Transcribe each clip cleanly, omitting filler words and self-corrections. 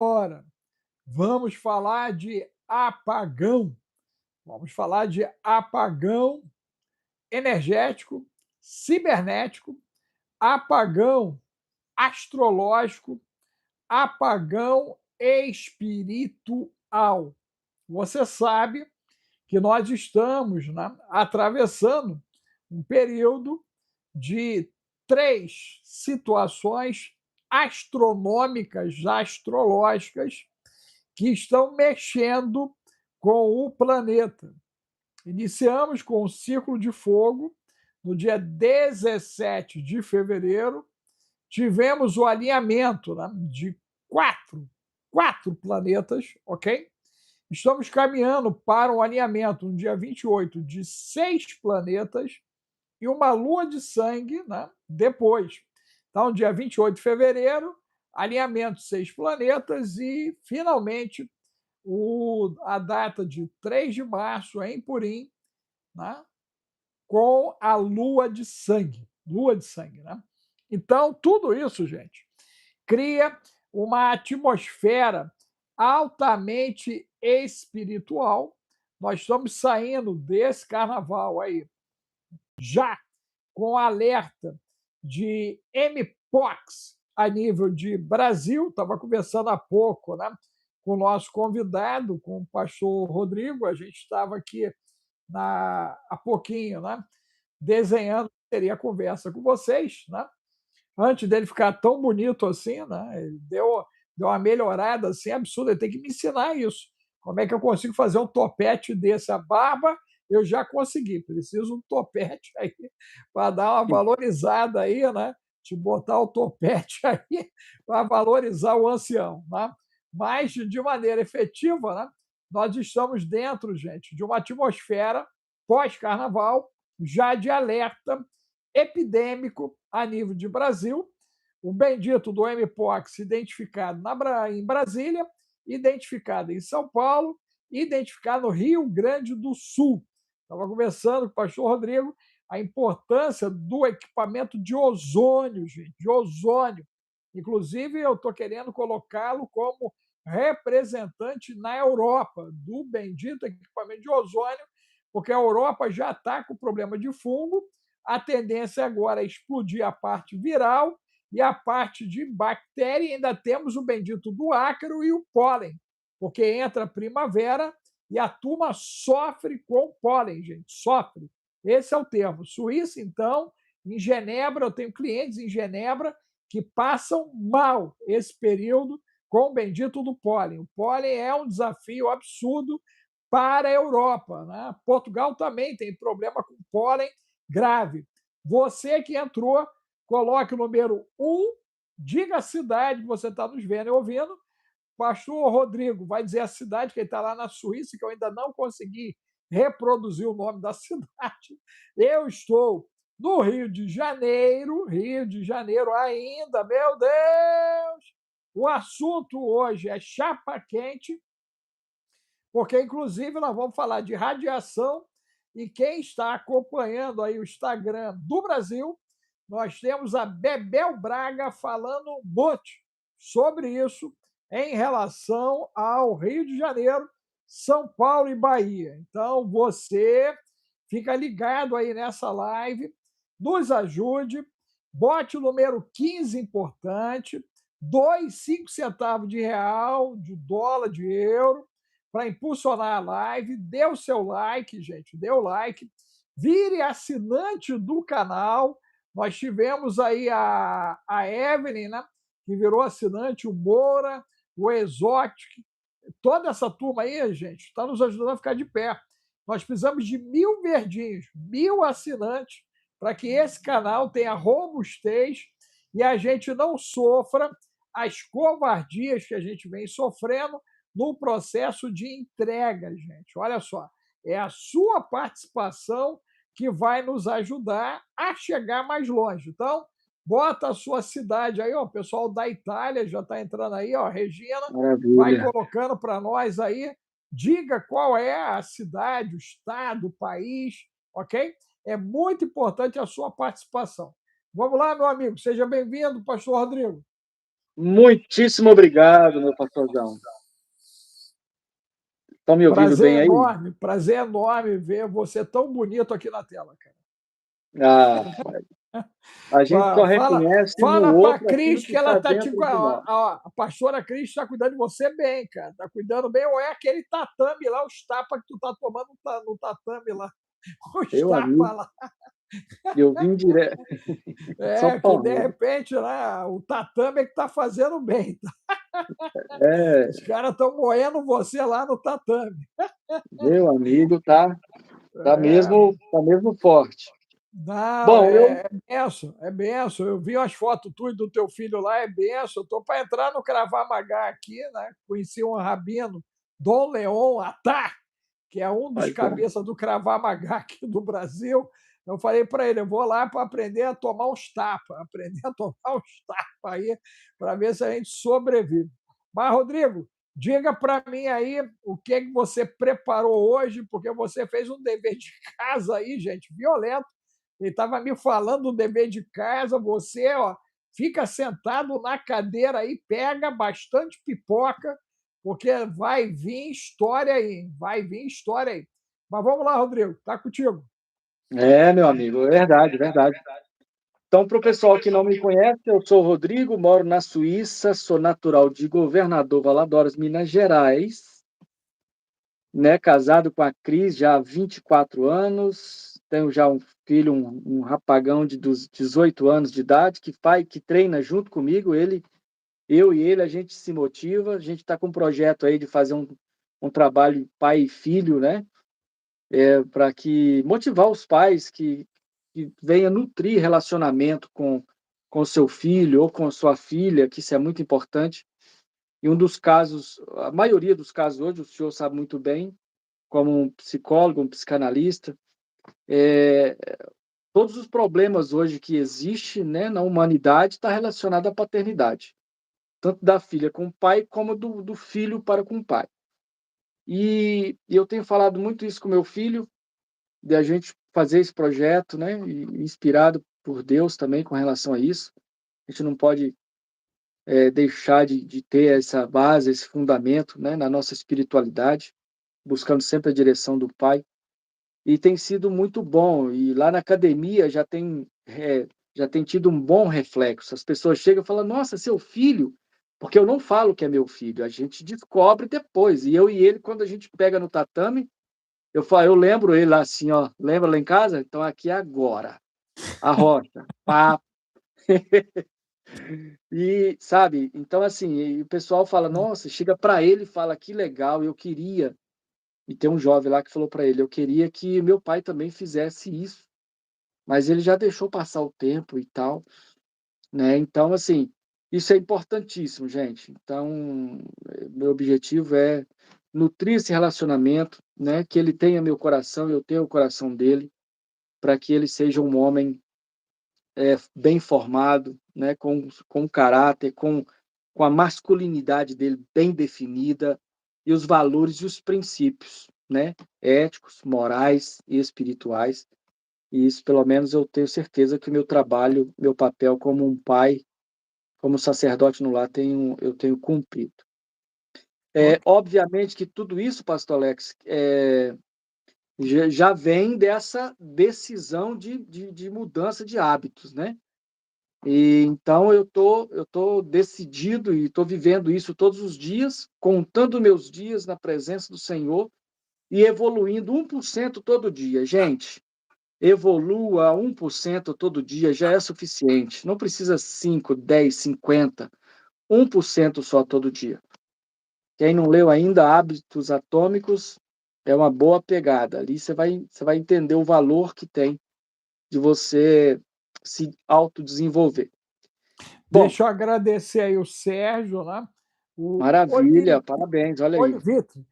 Ora, vamos falar de apagão. Vamos falar de apagão energético, cibernético, apagão astrológico, apagão espiritual. Você sabe que nós estamos, né, atravessando um período de três situações astronômicas, astrológicas, que estão mexendo com o planeta. Iniciamos com o Círculo de Fogo, no dia 17 de fevereiro, tivemos o alinhamento, né, de quatro planetas, ok? Estamos caminhando para um alinhamento no dia 28 de 6 planetas e uma lua de sangue, né, depois. Então, dia 28 de fevereiro, alinhamento 6 planetas e, finalmente, a data de 3 de março em Purim, né, com a lua de sangue. Lua de sangue, né? Então, tudo isso, gente, cria uma atmosfera altamente espiritual. Nós estamos saindo desse carnaval aí já com alerta de MPOX a nível de Brasil. Estava conversando há pouco, né, com o nosso convidado, com o pastor Rodrigo. A gente estava aqui há pouquinho, né, desenhando teria conversa com vocês, né? Antes dele ficar tão bonito assim, né? Ele deu uma melhorada assim absurda. Ele tem que me ensinar isso. Como é que eu consigo fazer um topete desse? A barba eu já consegui. Preciso um topete aí para dar uma valorizada aí, né? De botar o topete aí para valorizar o ancião, né? Mas de maneira efetiva, né? Nós estamos dentro, gente, de uma atmosfera pós-carnaval já de alerta epidêmico a nível de Brasil. O bendito do MPOX identificado em Brasília, identificado em São Paulo, identificado no Rio Grande do Sul. Estava conversando com o pastor Rodrigo a importância do equipamento de ozônio, gente, de ozônio. Inclusive, eu estou querendo colocá-lo como representante na Europa do bendito equipamento de ozônio, porque a Europa já está com problema de fungo. A tendência agora é explodir a parte viral e a parte de bactéria, e ainda temos o bendito do ácaro e o pólen, porque entra a primavera e a turma sofre com pólen, gente, sofre. Esse é o termo. Suíça, então, em Genebra, eu tenho clientes em Genebra que passam mal esse período com o bendito do pólen. O pólen é um desafio absurdo para a Europa, né? Portugal também tem problema com pólen grave. Você que entrou, coloque o número 1, diga a cidade que você está nos vendo e ouvindo. Pastor Rodrigo vai dizer a cidade, que ele está lá na Suíça, que eu ainda não consegui reproduzir o nome da cidade. Eu estou no Rio de Janeiro ainda, meu Deus! O assunto hoje é chapa quente, porque, inclusive, nós vamos falar de radiação. E quem está acompanhando aí o Instagram do Brasil, nós temos a Bebel Braga falando muito sobre isso em relação ao Rio de Janeiro, São Paulo e Bahia. Então, você fica ligado aí nessa live, nos ajude, bote o número 15 importante, 2,5 centavos de real, de dólar, de euro, para impulsionar a live. Dê o seu like, gente, dê o like. Vire assinante do canal. Nós tivemos aí a Evelyn, né, que virou assinante, o Moura, o Exotic. Toda essa turma aí, gente, está nos ajudando a ficar de pé. Nós precisamos de 1.000 verdinhos, 1.000 assinantes, para que esse canal tenha robustez e a gente não sofra as covardias que a gente vem sofrendo no processo de entrega, gente. Olha só, é a sua participação que vai nos ajudar a chegar mais longe. Então, bota a sua cidade aí, ó, o pessoal da Itália já está entrando aí, ó, Regina, vai Maravilha. colocando para nós aí, diga qual é a cidade, o estado, o país, ok? É muito importante a sua participação. Vamos lá, meu amigo, seja bem-vindo, pastor Rodrigo. Muitíssimo obrigado, meu pastorzão. Estão me ouvindo bem aí? Prazer enorme ver você tão bonito aqui na tela, cara. Ah, a gente só Fala, reconhece no fala para a outro aquilo Cris que que ela está tá te. dentro de nós. A pastora Cris está cuidando de você bem, cara. Está cuidando bem, ou é aquele tatame lá, os tapas que tu tá tomando no tatame lá. Os Meu tapas amigo, lá. eu vim direto. São É, que de Paulo. repente lá, o tatame é que tá fazendo bem. É, Os caras estão moendo você lá no tatame. meu amigo, É, tá mesmo forte. não, Bom, eu, é benção, é benção. Eu vi umas fotos tuas do teu filho lá, é benção. Estou para entrar no Krav Maga aqui, né? Conheci um rabino, Dom Leon Attar, que é um dos Mas, é, cabeças do Krav Maga aqui do Brasil. Eu falei para ele, eu vou lá para aprender a tomar uns tapas, aprender a tomar uns tapas aí, para ver se a gente sobrevive. Mas, Rodrigo, diga para mim aí o que é que você preparou hoje, porque você fez um dever de casa aí, gente, violento. Ele estava me falando do dever de casa, você, ó, fica sentado na cadeira aí, pega bastante pipoca, porque vai vir história aí, vai vir história aí. Mas vamos lá, Rodrigo, tá contigo. meu amigo, é verdade, verdade. Então, para o pessoal que não me conhece, eu sou o Rodrigo, moro na Suíça, sou natural de Governador Valadares, Minas Gerais, né? Casado com a Cris já há 24 anos, tenho já um filho, um rapagão dos 18 anos de idade, que treina junto comigo, eu e ele, a gente se motiva, a gente está com um projeto aí de fazer um trabalho pai e filho, né? Para que motivar os pais que venha nutrir relacionamento com seu filho ou com sua filha, que isso é muito importante. E um dos casos, a maioria dos casos hoje, o senhor sabe muito bem, como um psicólogo, um psicanalista, é, todos os problemas hoje que existem, né, na humanidade está relacionado à paternidade, tanto da filha com o pai, como do filho para com o pai. E eu tenho falado muito isso com meu filho, de a gente fazer esse projeto, né, e inspirado por Deus também com relação a isso. A gente não pode deixar de ter essa base, esse fundamento, né, na nossa espiritualidade, buscando sempre a direção do Pai. E tem sido muito bom. E lá na academia já tem tido um bom reflexo. As pessoas chegam e falam: Nossa, seu filho. Porque eu não falo que é meu filho, a gente descobre depois. E eu e ele, quando a gente pega no tatame, eu lembro ele lá assim, ó, lembra lá em casa? Então aqui é agora, a rocha, pá. E, sabe, então assim, e o pessoal fala, nossa, chega para ele e fala, que legal, eu queria. E tem um jovem lá que falou para ele, eu queria que meu pai também fizesse isso, mas ele já deixou passar o tempo e tal, né? Então, assim, isso é importantíssimo, gente. Então, meu objetivo é nutrir esse relacionamento, né? Que ele tenha meu coração, eu tenha o coração dele, para que ele seja um homem bem formado, né, com caráter, com a masculinidade dele bem definida e os valores e os princípios, né, éticos, morais e espirituais. E isso, pelo menos, eu tenho certeza que o meu trabalho, meu papel como um pai, como sacerdote no lar, eu tenho cumprido. Ok. Obviamente que tudo isso, pastor Alex, já vem dessa decisão de mudança de hábitos, né? E então eu tô decidido e estou vivendo isso todos os dias, contando meus dias na presença do Senhor e evoluindo 1% todo dia. Gente, evolua 1% todo dia já é suficiente. Não precisa 5, 10, 50, 1% só todo dia. Quem não leu ainda Hábitos Atômicos é uma boa pegada. Ali você vai entender o valor que tem de você se autodesenvolver. Bom, Deixa eu agradecer aí o Sérgio, né? O maravilha, parabéns, olha aí. Olivitre,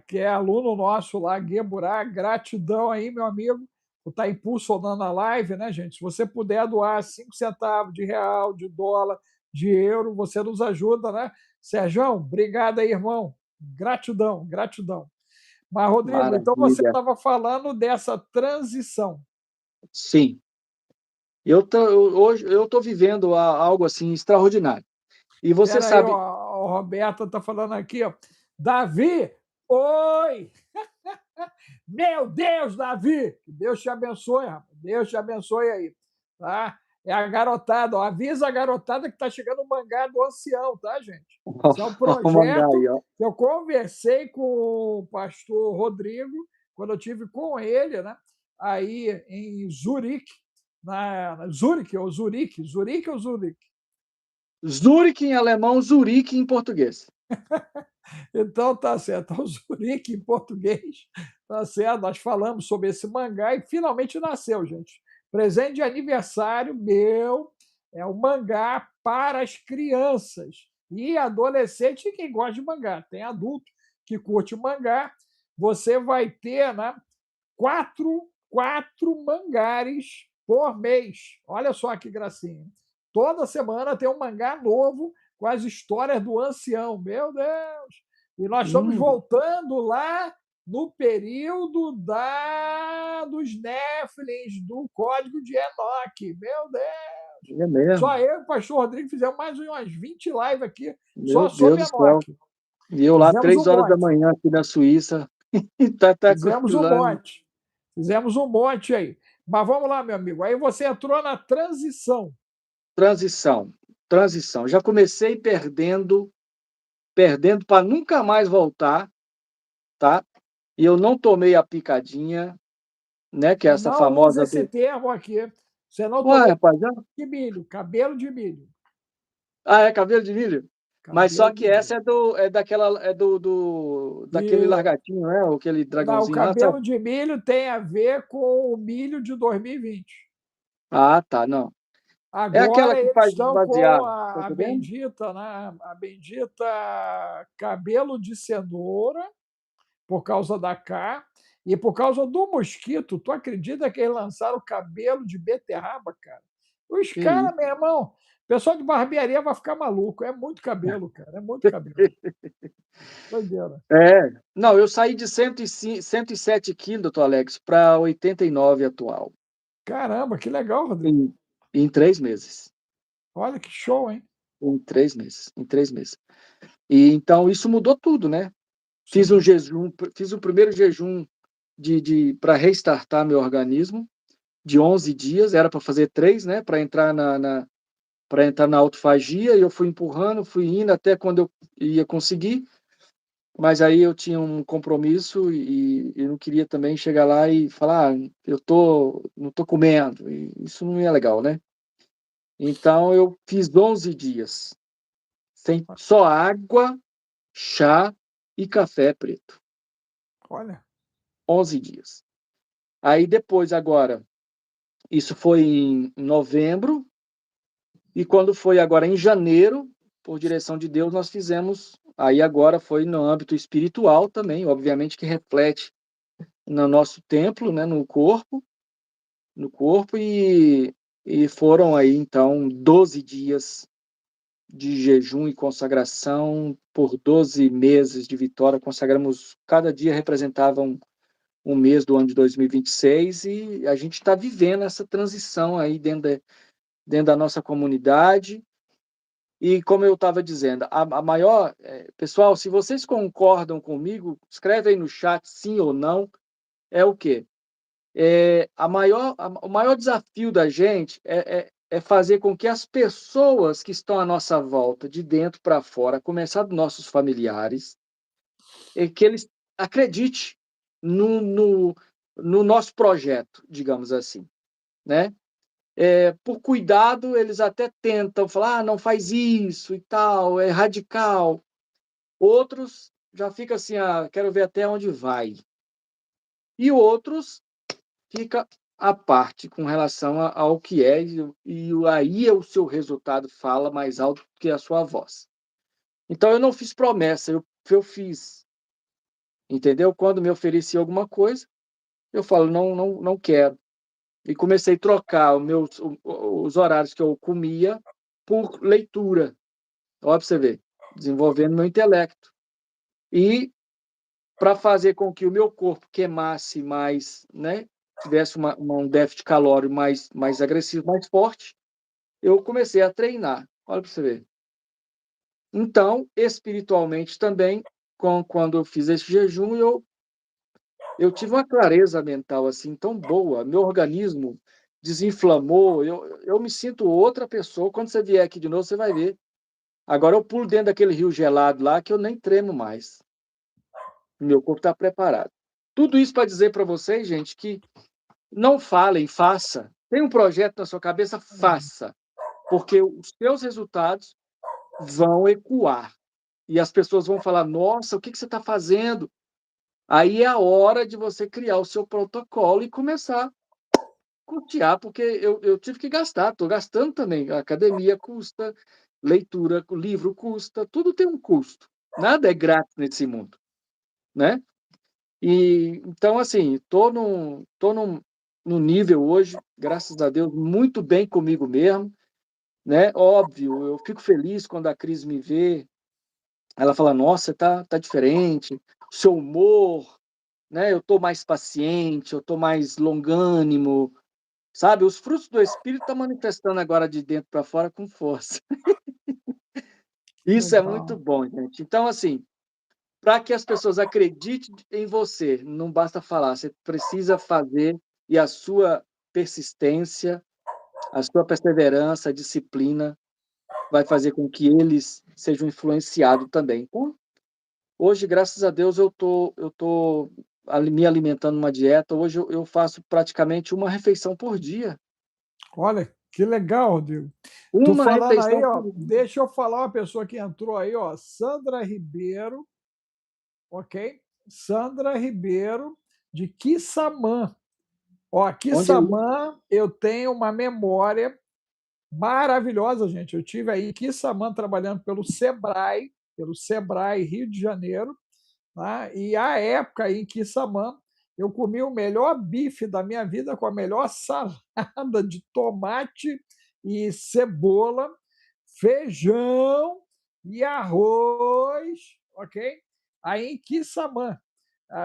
que é aluno nosso lá, Gueburá, gratidão aí, meu amigo, por estar impulsionando a live, né, gente? Se você puder doar 5 centavos de real, de dólar, de euro, você nos ajuda, né? Sérgio, obrigado aí, irmão. Gratidão, gratidão. Mas, Rodrigo, então você Maravilha. estava falando dessa transição. Sim, hoje eu estou vivendo algo assim extraordinário. E você Espera aí, sabe, ó, o Roberto está falando aqui, ó. Davi, oi! Meu Deus, Davi! Que Deus te abençoe, rapaz. Deus te abençoe aí. Tá? É a garotada, ó. Avisa a garotada que está chegando o mangá do ancião, tá, gente? Isso é um o mangá projeto aí, ó. que eu conversei com o pastor Rodrigo, quando eu tive com ele, né? Aí em Zurique, Zurique ou Zurique, Zurique ou Zurique? Zurich em alemão, Zurique em português. Então tá certo, o Zurique em português, tá certo? Nós falamos sobre esse mangá e finalmente nasceu, gente. Presente de aniversário meu é o mangá para as crianças e adolescentes e quem gosta de mangá. Tem adulto que curte mangá. Você vai ter, né, quatro mangares por mês. Olha só que gracinha. Toda semana tem um mangá novo com as histórias do ancião. Meu Deus! E nós estamos Hum, voltando lá no período dos Néfilins, do Código de Enoque. Meu Deus! é mesmo. Só eu e o pastor Rodrigo fizemos mais umas 20 lives aqui Meu só Deus sobre do céu. Enoque. E eu lá, Fizemos 3 um horas da monte. manhã aqui na Suíça, e tá Fizemos um cochilando. monte. Fizemos um monte aí. Mas vamos lá, meu amigo. Aí você entrou na transição. Transição, transição. Já comecei perdendo para nunca mais voltar, tá? E eu não tomei a picadinha, né? Que é Você essa não usa famosa esse do. termo aqui. Você não Ué, tomou rapaz, de milho, cabelo de milho. é cabelo de milho? Mas só Cabelo que de milho. essa daquele E, largatinho, né? Ou aquele não, o dragãozinho lá, sabe? cabelo de milho tem a ver com o milho de 2020. Ah, tá, não. É aquela Agora que eles faz estão com baseado, tá a entendendo? bendita, né? A bendita cabelo de cenoura, por causa da K, e por causa do mosquito. Tu acredita que eles lançaram o cabelo de beterraba, cara? Os Que caras, isso. meu irmão, o pessoal de barbearia vai ficar maluco. É muito cabelo, cara. É muito cabelo. Doideira. Não, eu saí de 105, 107 quilos, doutor Alex, para 89 atual, Caramba, que legal, Rodrigo. em, em 3 meses. Olha que show, hein? Em 3 meses. E então isso mudou tudo, né? Fiz um Sim. jejum, fiz o primeiro jejum para restartar meu organismo, de 11 dias, era para fazer 3, né? Para entrar na autofagia, e eu fui empurrando, fui indo até quando eu ia conseguir. Mas aí eu tinha um compromisso e não queria também chegar lá e falar, não tô comendo. E isso não é legal, né? Então eu fiz 11 dias, sem só água, chá e café preto. Olha, 11 dias. Aí depois, agora, isso foi em novembro, e quando foi agora em janeiro, por direção de Deus, nós fizemos. Aí agora foi no âmbito espiritual também, obviamente que reflete no nosso templo, né, no corpo, e foram aí então 12 dias de jejum e consagração por 12 meses de vitória. Consagramos, cada dia representava um mês do ano de 2026, e a gente está vivendo essa transição aí dentro da nossa comunidade. E como eu estava dizendo, a maior. Pessoal, se vocês concordam comigo, escreve aí no chat sim ou não. É o quê? O maior desafio da gente é fazer com que as pessoas que estão à nossa volta, de dentro para fora, a começar dos nossos familiares, que eles acreditem no nosso projeto, digamos assim, né? Por cuidado, eles até tentam falar, não faz isso e tal, é radical. Outros já ficam assim, quero ver até onde vai. E outros fica à parte com relação ao que é, e aí o seu resultado fala mais alto que a sua voz. Então, eu não fiz promessa, eu fiz, entendeu? Quando me ofereci alguma coisa, eu falo, não, não, não quero. E comecei a trocar os horários que eu comia por leitura. Olha para você ver, desenvolvendo meu intelecto. E para fazer com que o meu corpo queimasse mais, né? Tivesse um déficit calórico mais agressivo, mais forte, eu comecei a treinar. Olha para você ver. Então, espiritualmente também, quando eu fiz esse jejum, eu tive uma clareza mental assim tão boa, meu organismo desinflamou, eu me sinto outra pessoa. Quando você vier aqui de novo, você vai ver. Agora eu pulo dentro daquele rio gelado lá que eu nem tremo mais. Meu corpo está preparado. Tudo isso para dizer para vocês, gente, que não falem, faça. Tem um projeto na sua cabeça, faça. Porque os seus resultados vão ecoar. E as pessoas vão falar: nossa, o que você está fazendo? Aí é a hora de você criar o seu protocolo e começar a custear, porque eu tive que gastar, estou gastando também. A academia custa, leitura, livro custa, tudo tem um custo. Nada é grátis nesse mundo, né? E então, assim, num nível hoje, graças a Deus, muito bem comigo mesmo, né? Óbvio, eu fico feliz quando a Cris me vê, ela fala: nossa, você tá diferente, o seu humor, né? Eu tô mais paciente, eu tô mais longânimo, sabe? Os frutos do Espírito estão manifestando agora de dentro para fora com força. Isso é muito Legal. bom, gente. Então, assim, para que as pessoas acreditem em você, não basta falar, você precisa fazer, e a sua persistência, a sua perseverança, a disciplina vai fazer com que eles sejam influenciados também. Então, hoje, graças a Deus, eu tô me alimentando numa dieta. Hoje eu faço praticamente uma refeição por dia. Olha, que legal, Rodrigo. Tu Uma falando refeição aí, por ó, dia. deixa eu falar uma pessoa que entrou aí, ó, Sandra Ribeiro, ok? Sandra Ribeiro, de Quissamã. Ó, Onde é Quissamã, eu tenho uma memória maravilhosa, gente. Eu tive aí em Quissamã trabalhando pelo Sebrae Rio de Janeiro, tá? E a época aí em Quissamã, eu comi o melhor bife da minha vida com a melhor salada de tomate e cebola, feijão e arroz, ok? Aí em Quissamã.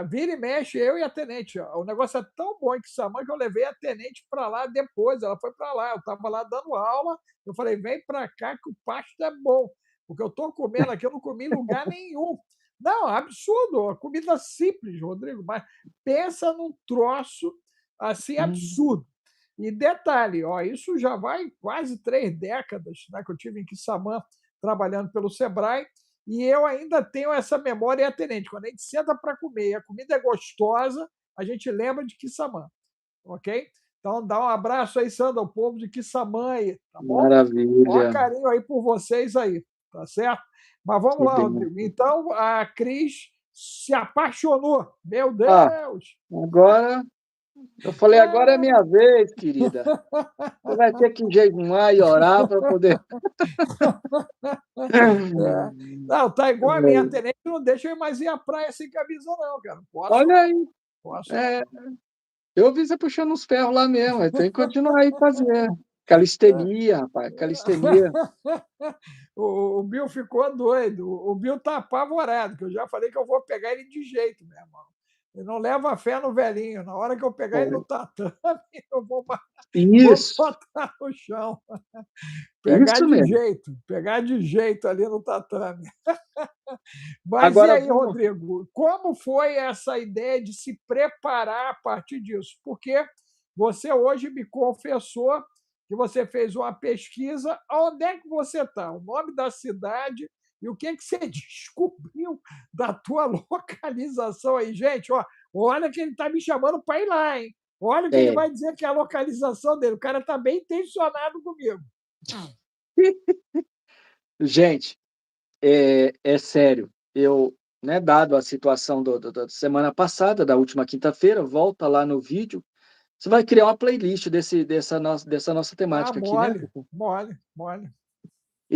Vira e mexe, eu e a tenente. Ó, o negócio é tão bom em Quissamã que eu levei a tenente para lá depois. Ela foi para lá, eu estava lá dando aula. Eu falei: vem para cá que o pasto é bom. Porque eu estou comendo aqui, eu não comi em lugar nenhum. Não, absurdo. Comida simples, Rodrigo, mas pensa num troço assim Hum, absurdo. E detalhe, ó, isso já vai quase 3 décadas, né, que eu tive em Quissamã trabalhando pelo Sebrae, e eu ainda tenho essa memória tenente. Quando a gente senta para comer e a comida é gostosa, a gente lembra de Quissamã, ok? Então dá um abraço aí, Sandra, ao povo de Quissamã aí, tá bom? Ó maravilha. carinho aí por vocês aí, tá certo? Mas vamos Que lá, bem. Rodrigo. Então a Cris se apaixonou. Meu Ah, Deus! agora eu falei, agora é minha vez, querida. Você vai ter que jejuar e orar para poder. É. Não, tá igual a minha tenente, não deixa eu ir mais ir à praia sem camisa, não, cara. Não posso, Olha não. aí, Posso, é, não. eu vi você puxando os ferros lá mesmo, mas tem que continuar aí fazer. Calistenia, rapaz, calistenia. O Bill ficou doido. O Bill tá apavorado, que eu já falei que eu vou pegar ele de jeito, meu irmão. Ele não leva fé no velhinho. Na hora que eu pegar ele no tatame, eu vou Isso, botar no chão. isso mesmo. Pegar de jeito ali no tatame. Mas e Agora aí, vamos. Rodrigo, como foi essa ideia de se preparar a partir disso? Porque você hoje me confessou que você fez uma pesquisa. Onde é que você está? O nome da cidade e o que você descobriu da tua localização aí, gente? Ó, olha que ele está me chamando para ir lá, hein? Olha o que ele É, vai dizer que é a localização dele. O cara está bem intencionado comigo. gente, é sério. Eu, né, dado a situação da semana passada, da última quinta-feira, volta lá no vídeo. Você vai criar uma playlist dessa nossa temática aqui, né? Mole, mole, mole.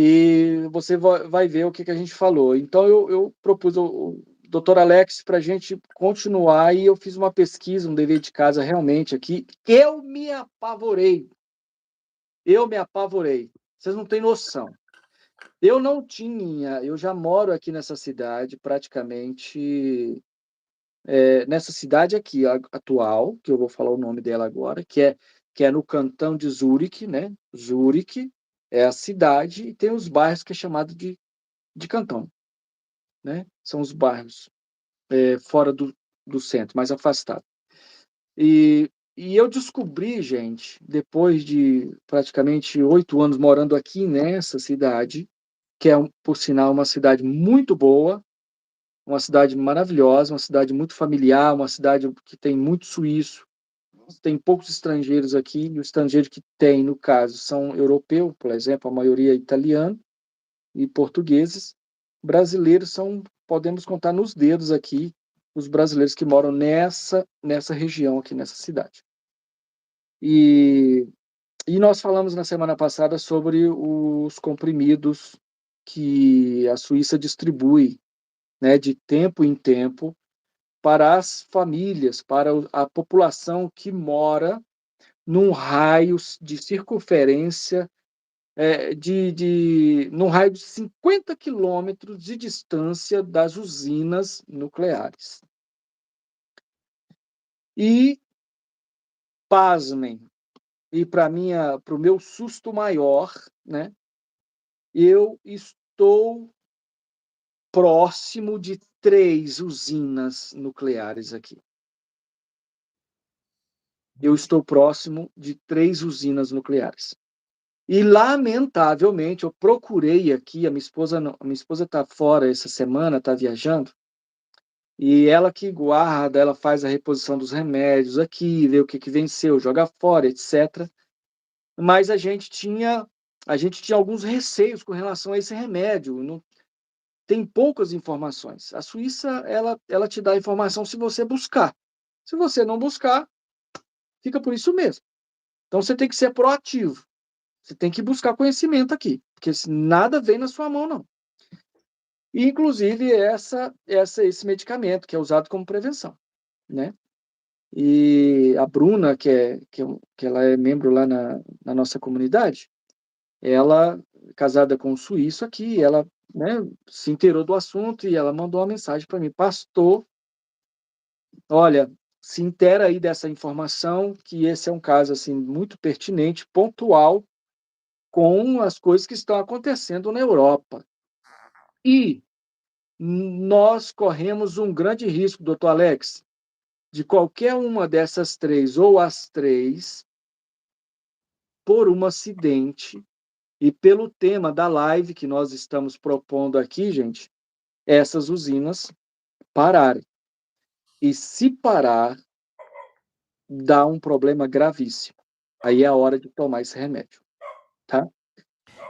E você vai ver o que a gente falou. Então, eu propus o doutor Alex para a gente continuar, e eu fiz uma pesquisa, um dever de casa realmente aqui. Eu me apavorei. Eu me apavorei. Vocês não têm noção. Eu já moro aqui nessa cidade praticamente, nessa cidade aqui atual, que eu vou falar o nome dela agora, que é no cantão de Zurique, né? Zurique é a cidade, e tem os bairros que é chamado de de cantão, né? São os bairros fora do centro, mais afastado. E eu descobri, gente, depois de praticamente 8 anos morando aqui nessa cidade, que é, por sinal, uma cidade muito boa, uma cidade maravilhosa, uma cidade muito familiar, uma cidade que tem muito suíço, tem poucos estrangeiros aqui, e os estrangeiros que tem, no caso, são europeus, por exemplo, a maioria é italiano e portugueses. Brasileiros podemos contar nos dedos aqui, os brasileiros que moram nessa região aqui, nessa cidade. E nós falamos na semana passada sobre os comprimidos que a Suíça distribui, né, de tempo em tempo, para as famílias, para a população que mora num raio de circunferência, num raio de 50 quilômetros de distância das usinas nucleares. E, pasmem, e para o meu susto maior, né, eu estou próximo de 3 usinas nucleares aqui. Eu estou próximo de 3 usinas nucleares. E, lamentavelmente, eu procurei aqui, a minha esposa está fora essa semana, está viajando, e ela que guarda, ela faz a reposição dos remédios aqui, vê o que venceu, joga fora, etc. Mas a gente tinha alguns receios com relação a esse remédio. Não, tem poucas informações. A Suíça, ela te dá informação se você buscar. Se você não buscar, fica por isso mesmo. Então, você tem que ser proativo. Você tem que buscar conhecimento aqui, porque nada vem na sua mão, não. E, inclusive, esse medicamento, que é usado como prevenção, né? E a Bruna, que ela é membro lá na nossa comunidade, ela, casada com um suíço aqui, ela, né, se inteirou do assunto e ela mandou uma mensagem para mim: pastor, olha, se inteira aí dessa informação, que esse é um caso assim muito pertinente, pontual, com as coisas que estão acontecendo na Europa. E nós corremos um grande risco, doutor Alex, de qualquer uma dessas 3, ou as 3, por um acidente, e pelo tema da live que nós estamos propondo aqui, gente, essas usinas pararem. E se parar, dá um problema gravíssimo. Aí é a hora de tomar esse remédio, tá?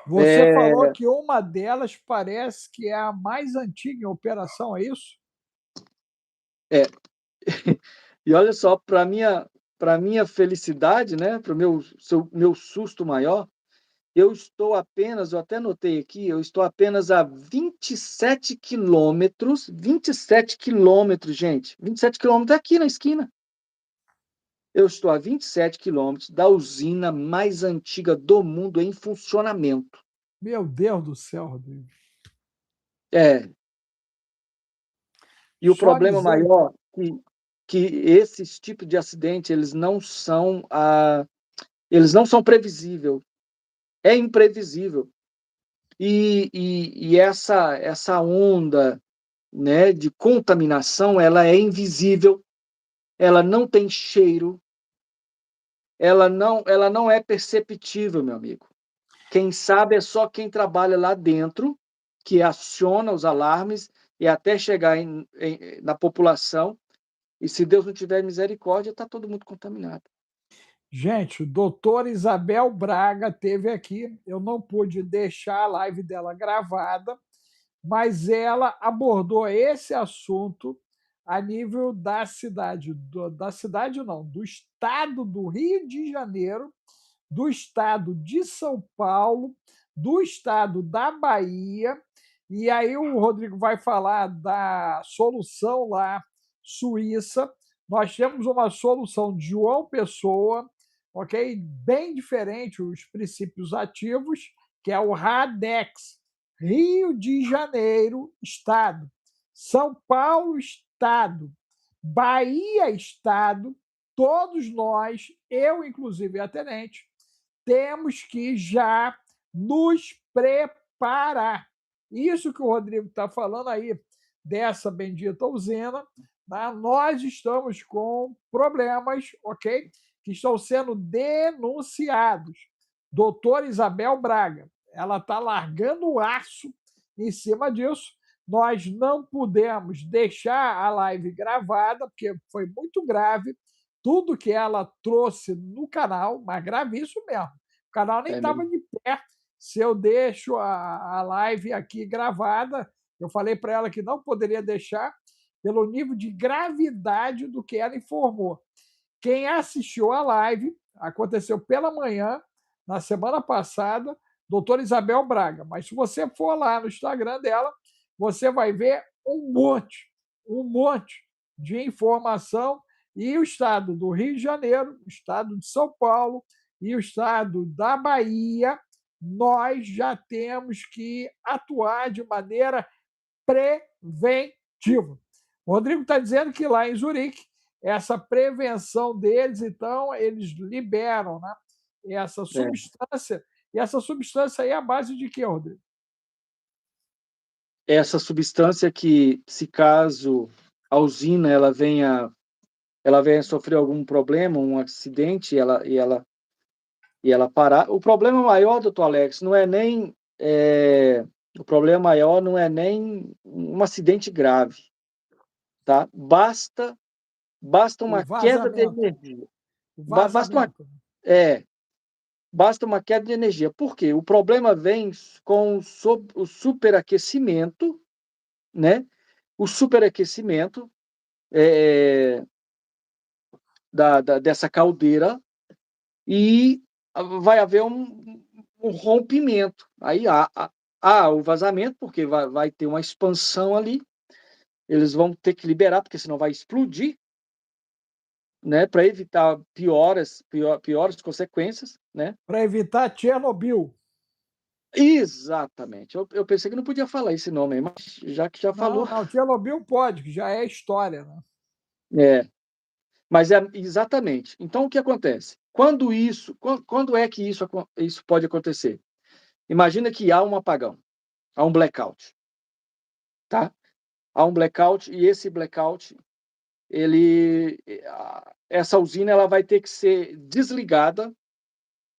Você falou que uma delas parece que é a mais antiga em operação, é isso? É. E olha só, para minha felicidade, né, para o meu susto maior, eu até anotei aqui, eu estou apenas a 27 quilômetros, gente, 27 quilômetros é aqui na esquina. Eu estou a 27 quilômetros da usina mais antiga do mundo em funcionamento. Meu Deus do céu, Rodrigo. É. E o Só problema misericórdia. maior que esses tipos de acidente, eles não são previsíveis. É imprevisível. E essa onda, né, de contaminação, ela é invisível, ela não tem cheiro, ela não é perceptível, meu amigo. Quem sabe é só quem trabalha lá dentro, que aciona os alarmes e até chegar na população. E se Deus não tiver misericórdia, está todo mundo contaminado. Gente, o doutor Isabel Braga teve aqui. Eu não pude deixar a live dela gravada, mas ela abordou esse assunto a nível da cidade, da cidade não, do estado do Rio de Janeiro, do estado de São Paulo, do estado da Bahia. E aí o Rodrigo vai falar da solução lá suíça. Nós temos uma solução de João Pessoa, ok? Bem diferente os princípios ativos, que é o RADEX, Rio de Janeiro, Estado, São Paulo, Estado, Bahia, Estado, todos nós, eu inclusive a tenente, temos que já nos preparar. Isso que o Rodrigo está falando aí, dessa bendita usina, né? Nós estamos com problemas, ok? Que estão sendo denunciados. Doutora Isabel Braga, ela está largando o aço em cima disso. Nós não pudemos deixar a live gravada, porque foi muito grave tudo que ela trouxe no canal, mas gravíssimo mesmo. O canal nem É estava mesmo. de pé. Se eu deixo a live aqui gravada, eu falei para ela que não poderia deixar, pelo nível de gravidade do que ela informou. Quem assistiu a live, aconteceu pela manhã, na semana passada, doutora Isabel Braga. Mas se você for lá no Instagram dela, você vai ver um monte de informação. E o estado do Rio de Janeiro, o estado de São Paulo e o estado da Bahia, nós já temos que atuar de maneira preventiva. O Rodrigo está dizendo que lá em Zurique, essa prevenção deles, então, eles liberam, né, essa É. substância. E essa substância aí é a base de quê, Rodrigo? Essa substância que, se caso a usina ela venha sofrer algum problema, um acidente, e ela parar. O problema maior, doutor Alex, não é nem o problema maior não é nem um acidente grave, tá? Basta O uma queda de vazamento. energia. O Basta uma vazamento. é, basta uma queda de energia. Por quê? O problema vem com o superaquecimento, né? O superaquecimento é, dessa caldeira e vai haver um rompimento. Aí há o vazamento, porque vai ter uma expansão ali, eles vão ter que liberar, porque senão vai explodir, né, para evitar piores consequências, né? Para evitar Chernobyl. Exatamente. Eu pensei que não podia falar esse nome aí, mas já que já Não, falou, não, Chernobyl pode, que já é história. Né? é. Mas é exatamente. Então, o que acontece? Quando é que isso pode acontecer? Imagina que há um apagão, há um blackout, tá? Há um blackout e esse blackout, essa usina ela vai ter que ser desligada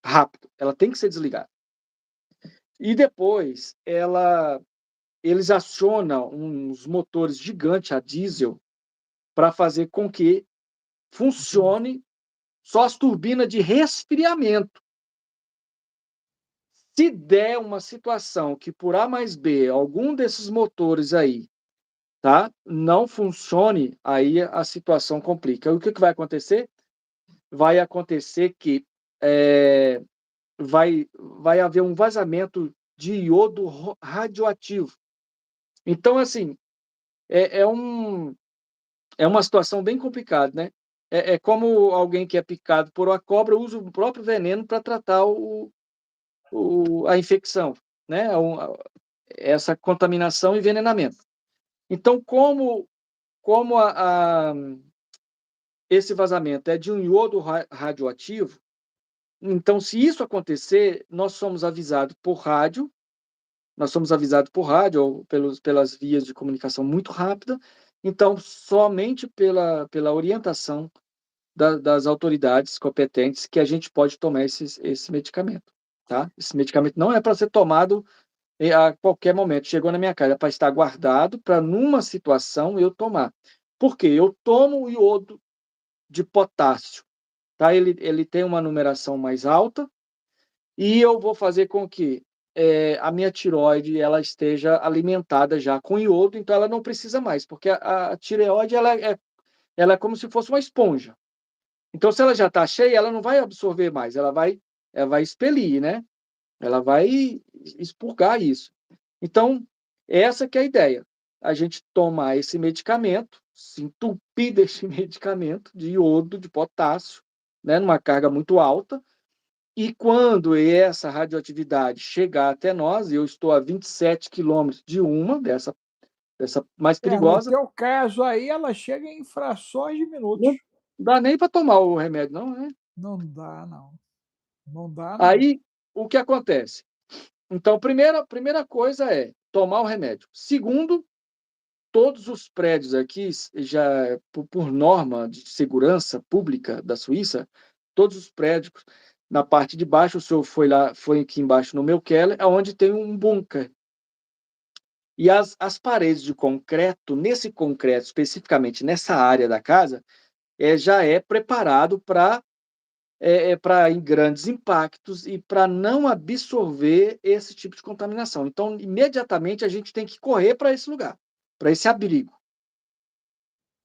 rápido. Ela tem que ser desligada. E depois eles acionam uns motores gigantes a diesel para fazer com que Entendi. funcione só as turbinas de resfriamento. Se der uma situação que por A mais B, algum desses motores aí, tá, não funcione, aí a situação complica. O que vai acontecer? Vai acontecer que é, vai haver um vazamento de iodo radioativo. Então, assim, é, é, um, é uma situação bem complicada, né? É como alguém que é picado por uma cobra usa o próprio veneno para tratar a infecção, né? Essa contaminação e envenenamento. Então, como esse vazamento é de um iodo radioativo, então, se isso acontecer, nós somos avisados por rádio ou pelas vias de comunicação muito rápida, então, somente pela orientação das autoridades competentes que a gente pode tomar esse medicamento, tá? Esse medicamento não é para ser tomado a qualquer momento. Chegou na minha casa, é para estar guardado, para numa situação eu tomar. Por quê? Eu tomo o iodo de potássio, tá? Ele tem uma numeração mais alta e eu vou fazer com que a minha tireoide ela esteja alimentada já com iodo, então ela não precisa mais, porque a tireoide ela é como se fosse uma esponja. Então, se ela já está cheia, ela não vai absorver mais, ela vai expelir, né? Ela vai expurgar isso. Então, essa que é a ideia. A gente tomar esse medicamento, se entupir desse medicamento de iodo, de potássio, né, numa carga muito alta, e quando essa radioatividade chegar até nós, eu estou a 27 quilômetros de uma, dessa mais No perigosa, teu caso aí, ela chega em frações de minutos. não dá nem para tomar o remédio, não, né? Não dá, não. Não dá, não. Aí, o que acontece? Então, primeira coisa é tomar o remédio. Segundo, todos os prédios aqui, já por norma de segurança pública da Suíça, todos os prédios, na parte de baixo, o senhor foi aqui embaixo no meu Keller, onde tem um bunker. E as paredes de concreto, nesse concreto, especificamente nessa área da casa, já é preparado para em grandes impactos e para não absorver esse tipo de contaminação. Então, imediatamente, a gente tem que correr para esse lugar, para esse abrigo,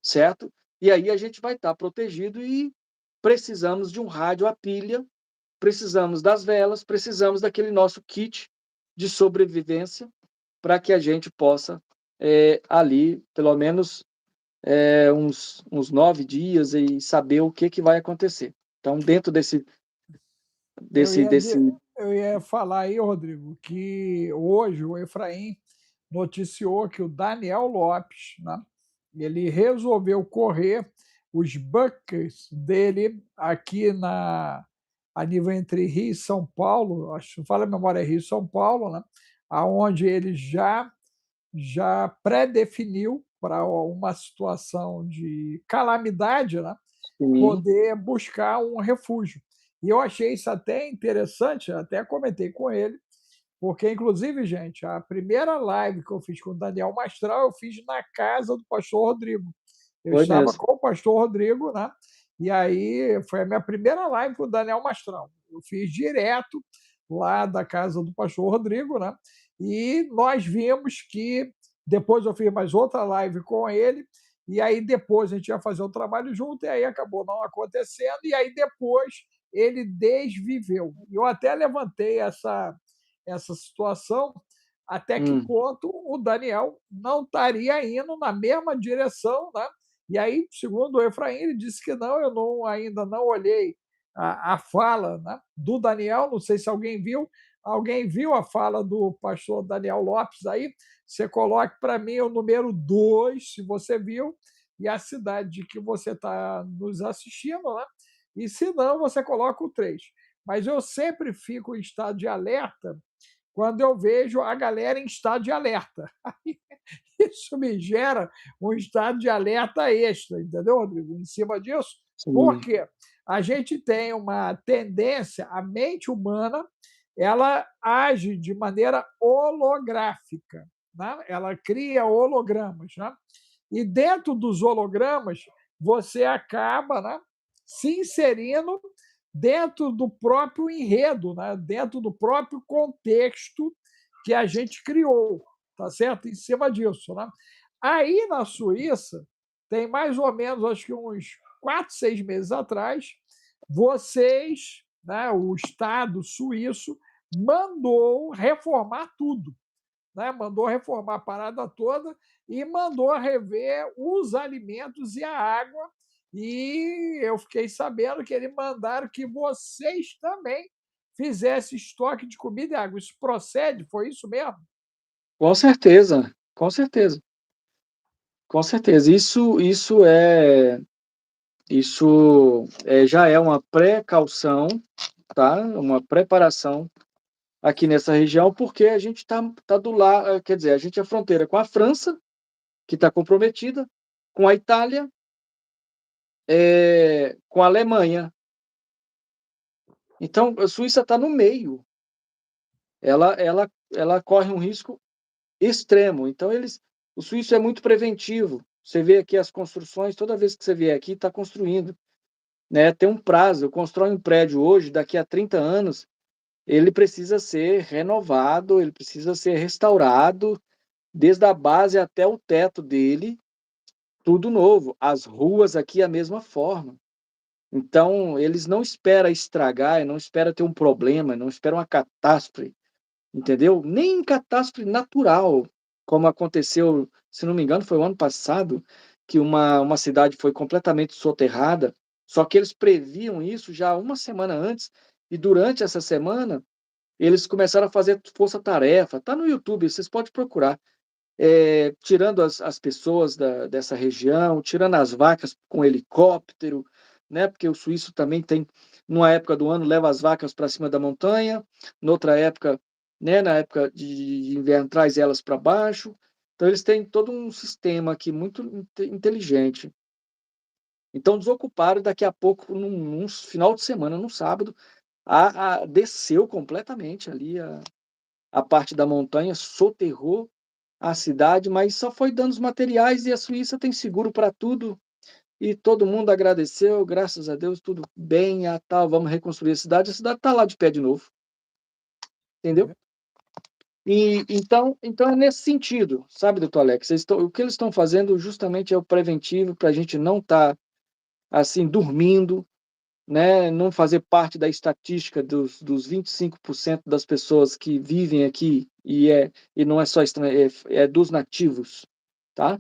certo? E aí a gente vai estar protegido e precisamos de um rádio a pilha, precisamos das velas, precisamos daquele nosso kit de sobrevivência para que a gente possa, ali, pelo menos, uns 9 dias e saber o que vai acontecer. Então, dentro desse, Eu desse, ia, desse eu ia falar aí, Rodrigo, que hoje o Efraim noticiou que o Daniel Lopes, né, ele resolveu correr os bunkers dele aqui a nível entre Rio e São Paulo, acho que fala a memória Rio e São Paulo, né, aonde ele já pré-definiu para uma situação de calamidade, né, sim, poder buscar um refúgio. E eu achei isso até interessante, até comentei com ele, porque, inclusive, gente, a primeira live que eu fiz com o Daniel Mastral, eu fiz na casa do pastor Rodrigo. Eu foi estava mesmo. com o pastor Rodrigo, né? E aí foi a minha primeira live com o Daniel Mastral. Eu fiz direto lá da casa do pastor Rodrigo, né? E nós vimos que depois eu fiz mais outra live com ele, e aí depois a gente ia fazer um trabalho junto, e aí acabou não acontecendo, e aí depois ele desviveu. Eu até levantei essa situação, até que Hum, ponto o Daniel não estaria indo na mesma direção, né? E aí, segundo o Efraim, ele disse que não, eu ainda não olhei a fala, né, do Daniel, não sei se alguém viu a fala do pastor Daniel Lopes aí, você coloque para mim o número 2, se você viu, e a cidade que você está nos assistindo, né? E se não, você coloca o 3. Mas eu sempre fico em estado de alerta quando eu vejo a galera em estado de alerta. Isso me gera um estado de alerta extra, entendeu, Rodrigo? Em cima disso, sim, porque a gente tem uma tendência, a mente humana, ela age de maneira holográfica, né? Ela cria hologramas, né? E dentro dos hologramas, você acaba, né, se inserindo dentro do próprio enredo, né? Dentro do próprio contexto que a gente criou, tá certo? Em cima disso, né? Aí na Suíça, tem mais ou menos, acho que uns 4, 6 meses atrás, vocês, né, o Estado suíço, mandou reformar tudo, né? Mandou reformar a parada toda e mandou rever os alimentos e a água. E eu fiquei sabendo que eles mandaram que vocês também fizessem estoque de comida e água. Isso procede? Foi isso mesmo? com certeza, com certeza, com certeza. Isso já é uma precaução, tá? Uma preparação aqui nessa região, porque a gente tá do lado, quer dizer, a gente é fronteira com a França, que está comprometida, com a Itália, com a Alemanha. Então, a Suíça está no meio. Ela corre um risco extremo. Então, o suíço é muito preventivo. Você vê aqui as construções, toda vez que você vier aqui, está construindo, né? Tem um prazo. Constrói um prédio hoje, daqui a 30 anos, ele precisa ser renovado, ele precisa ser restaurado, desde a base até o teto dele, tudo novo. As ruas aqui, a mesma forma. Então, eles não esperam estragar, não esperam ter um problema, não esperam uma catástrofe, entendeu? Nem catástrofe natural, como aconteceu, se não me engano, foi o ano passado, que uma cidade foi completamente soterrada, só que eles previam isso já uma semana antes, e durante essa semana, eles começaram a fazer força-tarefa. Está no YouTube, vocês podem procurar. Tirando as pessoas dessa região, tirando as vacas com helicóptero, né? Porque o suíço também tem, numa época do ano, leva as vacas para cima da montanha, noutra época, né, na época de inverno, traz elas para baixo. Então eles têm todo um sistema aqui muito inteligente. Então desocuparam, daqui a pouco, num final de semana, num sábado, desceu completamente ali a parte da montanha, soterrou a cidade, mas só foi danos materiais, e a Suíça tem seguro para tudo, e todo mundo agradeceu, graças a Deus, tudo bem, tal, vamos reconstruir a cidade está lá de pé de novo, entendeu? E então é nesse sentido, sabe, doutor Alex, o que eles estão fazendo justamente é o preventivo para a gente não estar, assim, dormindo, né, não fazer parte da estatística dos 25% das pessoas que vivem aqui, e não é só é dos nativos, tá?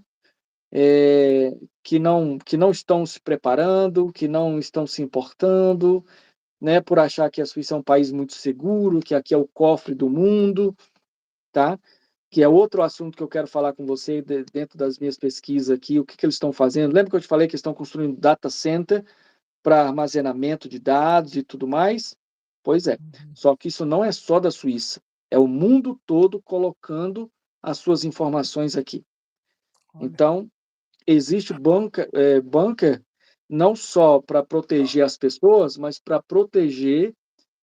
Que não estão se preparando, que não estão se importando, né, por achar que a Suíça é um país muito seguro, que aqui é o cofre do mundo, tá? Que é outro assunto que eu quero falar com você dentro das minhas pesquisas aqui, o que eles estão fazendo. Lembra que eu te falei que eles estão construindo data center para armazenamento de dados e tudo mais? Pois é. Uhum. Só que isso não é só da Suíça, é o mundo todo colocando as suas informações aqui. Olha, Então, existe bunker não só para proteger as pessoas, mas para proteger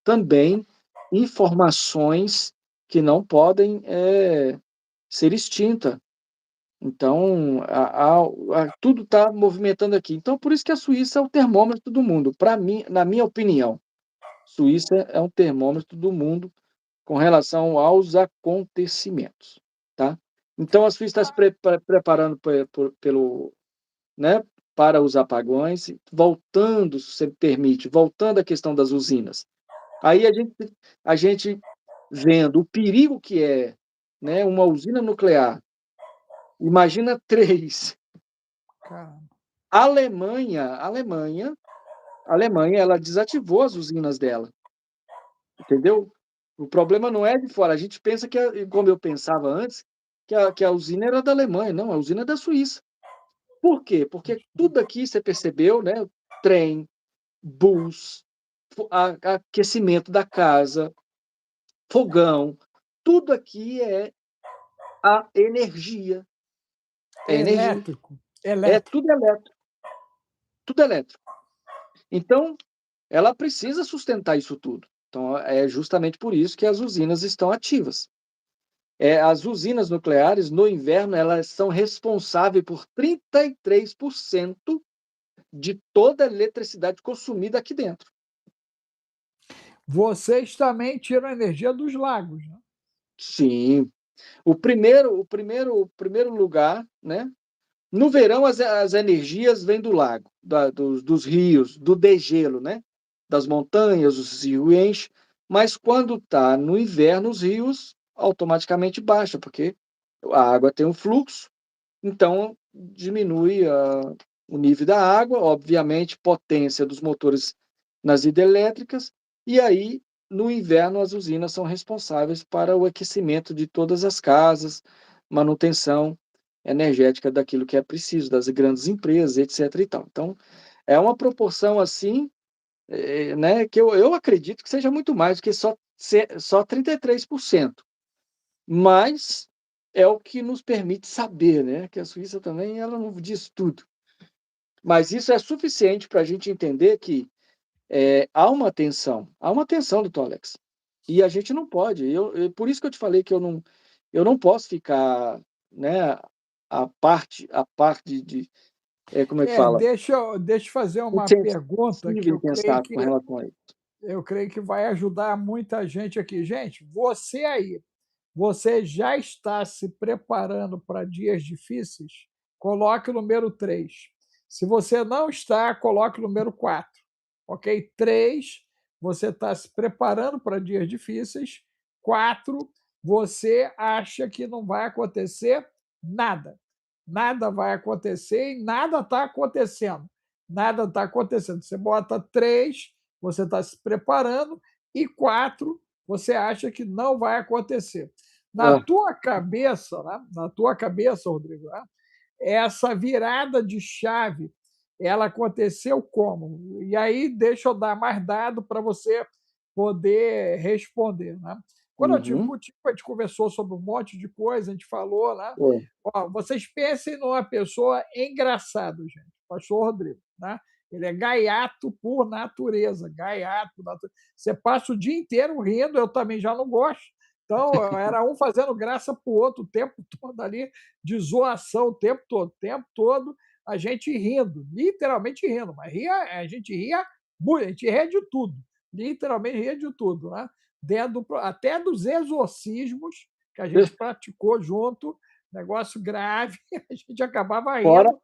também informações que não podem ser extintas. Então, tudo está movimentando aqui. Então, por isso que a Suíça é o termômetro do mundo. Para mim, na minha opinião, Suíça é um termômetro do mundo com relação aos acontecimentos, tá? Então, a Suíça está se preparando pelo, né, para os apagões, voltando, se você me permite, voltando à questão das usinas. Aí a gente vendo o perigo que é, né, uma usina nuclear. Imagina três. caramba. A Alemanha, ela desativou as usinas dela, entendeu? O problema não é de fora. A gente pensa como eu pensava antes, que a usina era da Alemanha. Não, a usina é da Suíça. Por quê? Porque tudo aqui, você percebeu, né? Trem, bus, aquecimento da casa, fogão, tudo aqui é a energia. É energia. Elétrico, É elétrico. tudo elétrico. Tudo elétrico. Então, ela precisa sustentar isso tudo. Então, é justamente por isso que as usinas estão ativas. As usinas nucleares, no inverno, elas são responsáveis por 33% de toda a eletricidade consumida aqui dentro. Vocês também tiram a energia dos lagos, né? Sim. O primeiro lugar, né? No verão, as energias vêm do lago, dos rios, do degelo, né? Das montanhas, os rios enchem, mas quando está no inverno, os rios automaticamente baixam, porque a água tem um fluxo, então diminui o nível da água, obviamente, potência dos motores nas hidrelétricas, e aí, no inverno, as usinas são responsáveis para o aquecimento de todas as casas, manutenção energética daquilo que é preciso, das grandes empresas, etc. E tal. Então, é uma proporção assim, né, que eu acredito que seja muito mais do que só 33%. Mas é o que nos permite saber, né, que a Suíça também ela não diz tudo. Mas isso é suficiente para a gente entender que há uma tensão, doutor Alex. E a gente não pode. Por isso que eu te falei que eu não posso ficar, né, a parte como é que fala? Deixa eu fazer uma pergunta que Insensível pensar com relação a isso. eu creio que vai ajudar muita gente aqui. Gente, você aí, você já está se preparando para dias difíceis? Coloque o número 3. Se você não está, coloque o número 4. Ok? 3, você está se preparando para dias difíceis. 4, você acha que não vai acontecer nada. Nada vai acontecer e nada está acontecendo. Nada está acontecendo. Você bota 3, você está se preparando, e 4, você acha que não vai acontecer. Na Ah, tua cabeça, né? Na tua cabeça, Rodrigo, né? Essa virada de chave, ela aconteceu como? E aí, deixa eu dar mais dado para você poder responder, né? Quando eu tive Uhum. contigo, a gente conversou sobre um monte de coisa, a gente falou, né? Foi. Ó, vocês pensem numa pessoa engraçada, gente. Pastor Rodrigo, né? Ele é gaiato por natureza, gaiato por natureza. Você passa o dia inteiro rindo, eu também já não gosto. Então, era um fazendo graça para o outro o tempo todo ali, de zoação o tempo todo, a gente rindo, literalmente rindo, mas a gente ria muito, a gente ria de tudo, literalmente ria de tudo, né? Até dos exorcismos que a gente praticou junto, negócio grave, a gente acabava Fora rindo.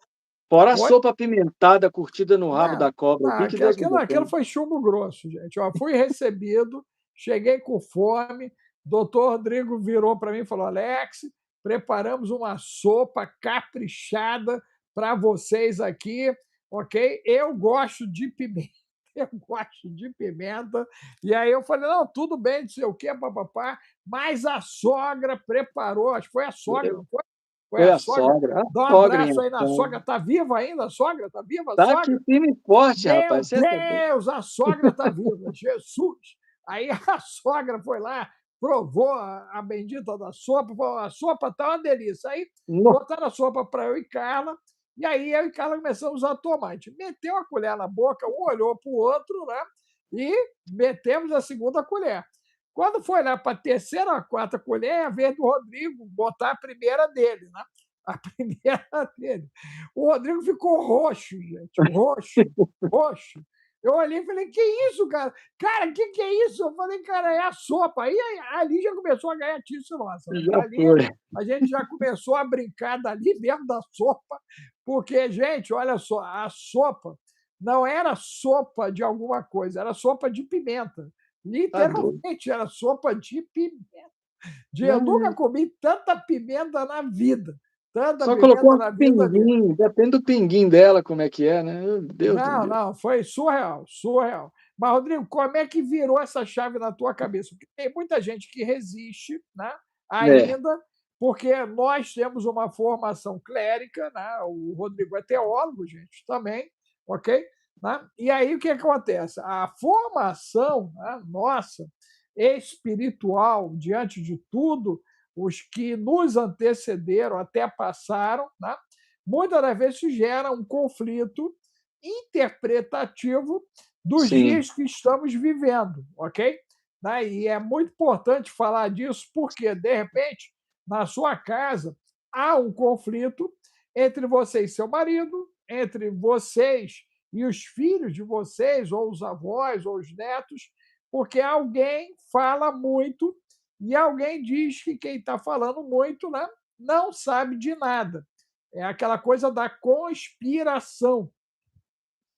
fora a Foi? sopa apimentada curtida no rabo Não, da cobra, não, aqui que Deus me aquilo defenda. foi chumbo grosso, gente. Ó, fui recebido, cheguei com fome, doutor Rodrigo virou para mim e falou: Alex, preparamos uma sopa caprichada para vocês aqui, ok? Eu gosto de pimenta, eu gosto de pimenta. E aí eu falei: não, tudo bem, não sei o quê, papapá, mas a sogra preparou, acho que foi a sogra, não foi? Foi Foi a a sogra. sogra, a Dá um sogra abraço aí na então. sogra. Tá viva ainda a sogra? Tá viva a Tá aqui sogra? firme e forte, Meu rapaz, você tá doido. Deus, a sogra tá viva, Jesus! Aí a sogra foi lá, provou a bendita da sopa, falou: a sopa tá uma delícia. Aí No botaram a sopa para eu e Carla, e aí eu e Carla começamos a tomar. A gente meteu a colher na boca, um olhou para o outro, né? E metemos a segunda colher. Quando foi lá para a terceira ou a quarta colher, é a vez do Rodrigo botar a primeira dele, né? A primeira dele. O Rodrigo ficou roxo, gente, roxo, roxo. Eu olhei e falei: que isso, cara? Cara, que é isso? Eu falei: cara, é a sopa. Aí ali já começou a gaiatice nossa, né? já Ali foi. a gente já começou a brincar dali dentro da sopa, porque, gente, olha só, a sopa não era sopa de alguma coisa, era sopa de pimenta. Tá doido. Literalmente era sopa de pimenta. Eu nunca Hum, comi tanta pimenta na vida. Tanta só colocou pimenta um na vida mesmo. pinguim, depende do pinguim dela como é que é, né. Meu Deus do Não, Deus. não, foi surreal, surreal. Mas, Rodrigo, como é que virou essa chave na tua cabeça? Porque tem muita gente que resiste, né, É, ainda, porque nós temos uma formação clérica, né? O Rodrigo é teólogo, gente, também, ok? Né? E aí o que acontece? A formação, né, nossa, espiritual, diante de tudo, os que nos antecederam até passaram, né? Muitas das vezes isso gera um conflito interpretativo dos sim, dias que estamos vivendo, ok? Né? E é muito importante falar disso, porque, de repente, na sua casa, há um conflito entre você e seu marido, entre vocês e os filhos de vocês, ou os avós, ou os netos, porque alguém fala muito e alguém diz que quem está falando muito, né, não sabe de nada. É aquela coisa da conspiração.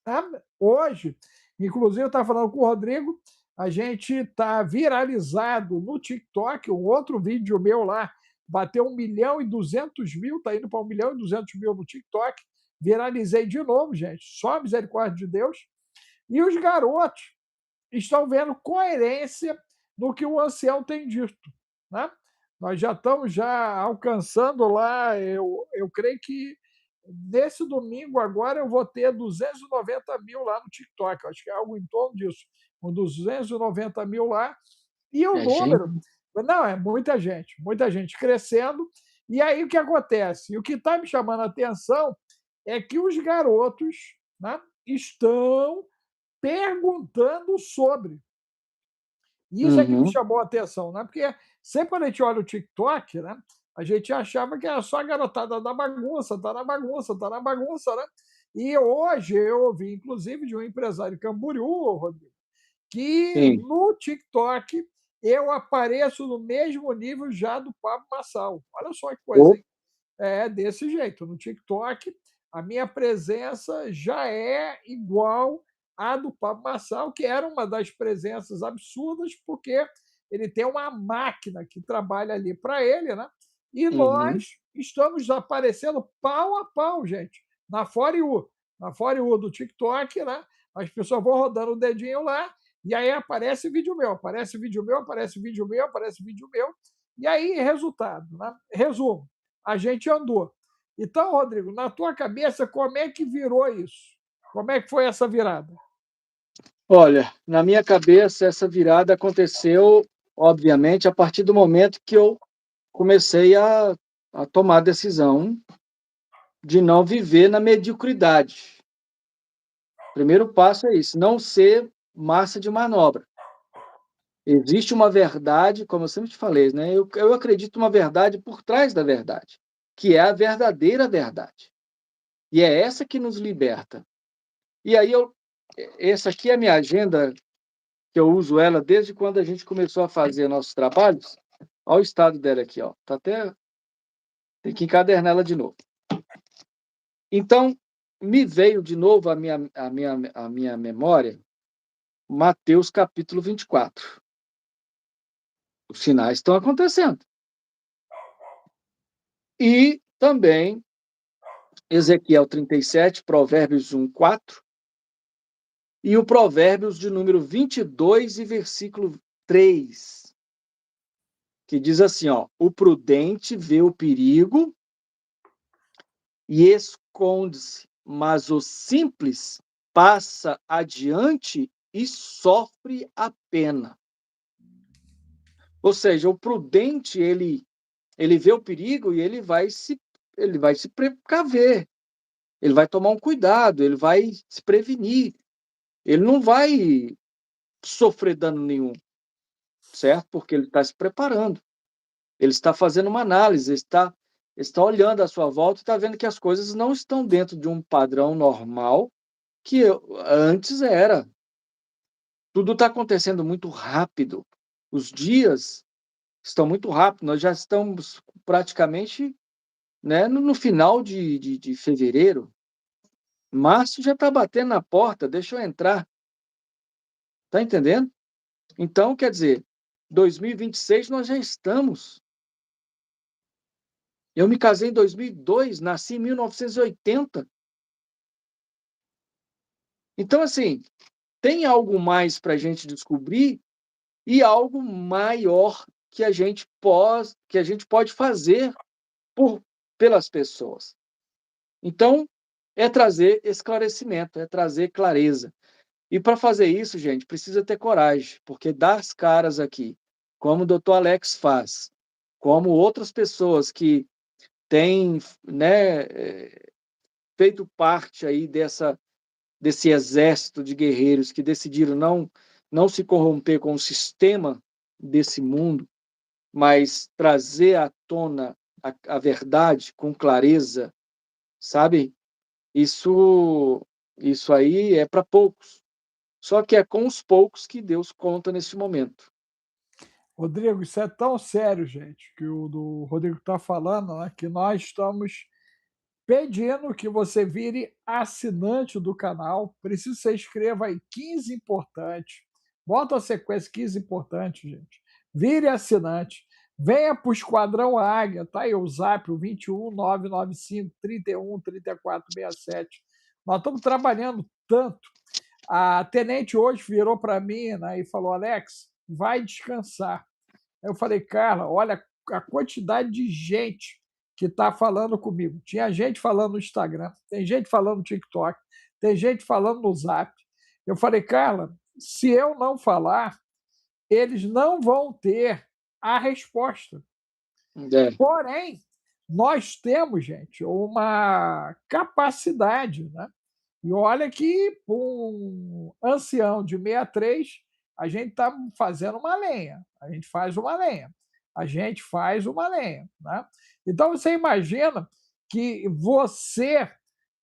Tá? Hoje, inclusive, eu estava falando com o Rodrigo, a gente está viralizado no TikTok, um outro vídeo meu lá, bateu 1.200.000, está indo para 1.200.000 no TikTok, viralizei de novo, gente, só a misericórdia de Deus, e os garotos estão vendo coerência no que o ancião tem dito. Né? Nós já estamos já alcançando lá, eu creio que nesse domingo agora eu vou ter 290.000 lá no TikTok, acho que é algo em torno disso, com 290.000 lá, e o é gente. número, não, é muita gente crescendo, e aí o que acontece? E o que está me chamando a atenção é que os garotos, né, estão perguntando sobre. Isso é que me Uhum. chamou a atenção, né? Porque sempre quando a gente olha o TikTok, né, a gente achava que era só a garotada da bagunça, tá na bagunça, tá na bagunça, né? E hoje eu ouvi, inclusive, de um empresário de Camboriú, Rodrigo, que Sim. no TikTok eu apareço no mesmo nível já do Pablo Marçal. Olha só que coisa, Ou hein? É desse jeito. No TikTok, a minha presença já é igual à do Pablo Marçal, que era uma das presenças absurdas, porque ele tem uma máquina que trabalha ali para ele, né? E uhum. nós estamos aparecendo pau a pau, gente, na For You. Na For You do TikTok, né? As pessoas vão rodando o dedinho lá, e aí aparece vídeo meu, aparece vídeo meu, aparece vídeo meu, aparece vídeo meu. E aí, resultado, né? Resumo, a gente andou. Então, Rodrigo, na tua cabeça, como é que virou isso? Como é que foi essa virada? Olha, na minha cabeça essa virada aconteceu obviamente, a partir do momento que eu comecei a tomar a decisão de não viver na mediocridade. O primeiro passo é isso, não ser massa de manobra. Existe uma verdade, como eu sempre te falei, né? Eu acredito uma verdade por trás da verdade, que é a verdadeira verdade. E é essa que nos liberta. E aí, essa aqui é a minha agenda, que eu uso ela desde quando a gente começou a fazer nossos trabalhos. Olha o estado dela aqui, ó. Tá até... Tem que encadernar ela de novo. Então, me veio de novo a minha memória Mateus capítulo 24. Os sinais estão acontecendo. E também Ezequiel 37, Provérbios 1, 4, e o Provérbios de número 22 e versículo 3, que diz assim, ó, o prudente vê o perigo e esconde-se, mas o simples passa adiante e sofre a pena. Ou seja, o prudente, ele vê o perigo e ele vai se precaver, ele vai tomar um cuidado, ele vai se prevenir, ele não vai sofrer dano nenhum, certo? Porque ele está se preparando, ele está fazendo uma análise, está olhando à sua volta e está vendo que as coisas não estão dentro de um padrão normal que antes era. Tudo está acontecendo muito rápido, os dias estão muito rápidos, nós já estamos praticamente, né, no final de fevereiro, março já está batendo na porta, deixa eu entrar, tá entendendo? Então, quer dizer, 2026 nós já estamos. Eu me casei em 2002, nasci em 1980. Então, assim, tem algo mais para a gente descobrir e algo maior que a gente pode fazer pelas pessoas. Então, é trazer esclarecimento, é trazer clareza. E para fazer isso, gente, precisa ter coragem, porque dar as caras aqui, como o Dr. Alex faz, como outras pessoas que têm, né, feito parte aí desse exército de guerreiros que decidiram não se corromper com o sistema desse mundo, mas trazer à tona a verdade com clareza, sabe? Isso aí é para poucos. Só que é com os poucos que Deus conta nesse momento. Rodrigo, isso é tão sério, gente, que o do Rodrigo está falando, né, que nós estamos pedindo que você vire assinante do canal. Preciso que você escreva aí 15 importantes. Bota a sequência 15 importantes, gente. Vire assinante. Venha para o Esquadrão Águia, tá aí o zap, o 21 995 31 34 67. Nós estamos trabalhando tanto. A tenente hoje virou para mim, né, e falou: Alex, vai descansar. Eu falei: Carla, olha a quantidade de gente que está falando comigo. Tinha gente falando no Instagram, tem gente falando no TikTok, tem gente falando no Zap. Eu falei: Carla, se eu não falar, eles não vão ter a resposta. É, Porém, nós temos, gente, uma capacidade, né? E olha que um ancião de 63, a gente está fazendo uma lenha. A gente faz uma lenha. A gente faz uma lenha. Né? Então você imagina que você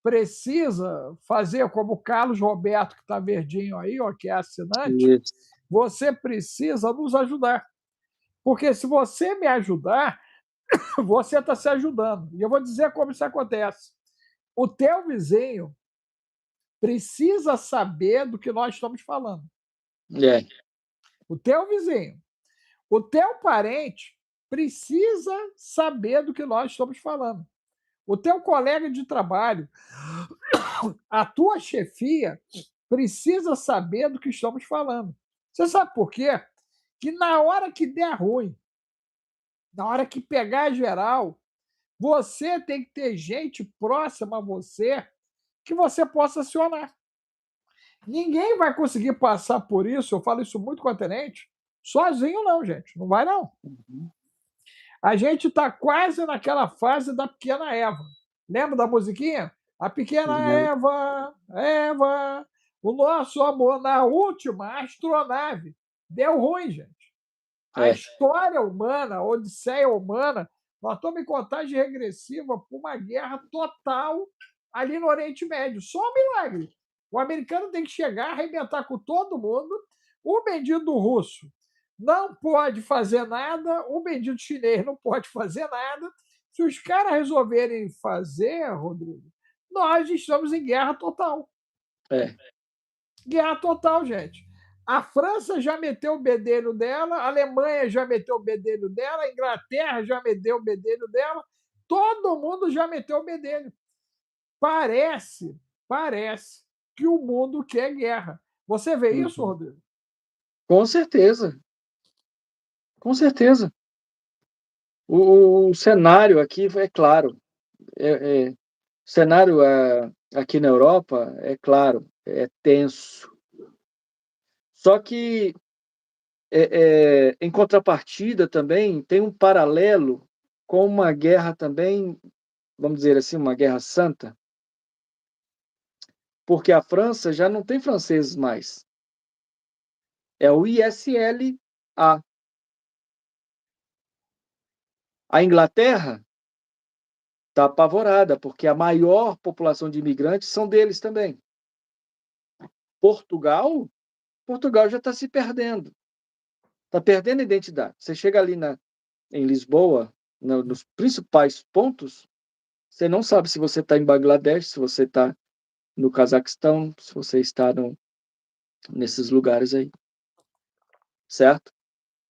precisa fazer como o Carlos Roberto, que está verdinho aí, ó, que é assinante, isso. você precisa nos ajudar. Porque se você me ajudar, você está se ajudando. E eu vou dizer como isso acontece. O teu vizinho precisa saber do que nós estamos falando. É, O teu vizinho, o teu parente precisa saber do que nós estamos falando. O teu colega de trabalho, a tua chefia precisa saber do que estamos falando. Você sabe por quê? Que na hora que der ruim, na hora que pegar geral, você tem que ter gente próxima a você que você possa acionar. Ninguém vai conseguir passar por isso, eu falo isso muito com a tenente, Sozinho não, gente, não vai não. Uhum. A gente está quase naquela fase da pequena Eva. Lembra da musiquinha? A pequena Né? Eva, Eva, o nosso amor na última astronave. Deu ruim, gente. A É, história humana, a odisseia humana, nós estamos em contagem regressiva para uma guerra total ali no Oriente Médio. Só um milagre. O americano tem que chegar, arrebentar com todo mundo. O bendito russo não pode fazer nada, o bendito chinês não pode fazer nada. Se os caras resolverem fazer, Rodrigo, nós estamos em guerra total. é. Guerra total, gente. A França já meteu o bedelho dela, a Alemanha já meteu o bedelho dela, a Inglaterra já meteu o bedelho dela, todo mundo já meteu o bedelho. Parece que o mundo quer guerra. Você vê isso, Uhum. Rodrigo? Com certeza, com certeza. O cenário aqui é claro. O cenário aqui na Europa é claro, é tenso. Só que, em contrapartida também, tem um paralelo com uma guerra também, vamos dizer assim, uma guerra santa, porque a França já não tem franceses mais. É o ISLA. A Inglaterra está apavorada, porque a maior população de imigrantes são deles também. Portugal já está se perdendo. Está perdendo a identidade. Você chega ali em Lisboa, nos principais pontos, você não sabe se você está em Bangladesh, se você está no Cazaquistão, se você está nesses lugares aí, certo?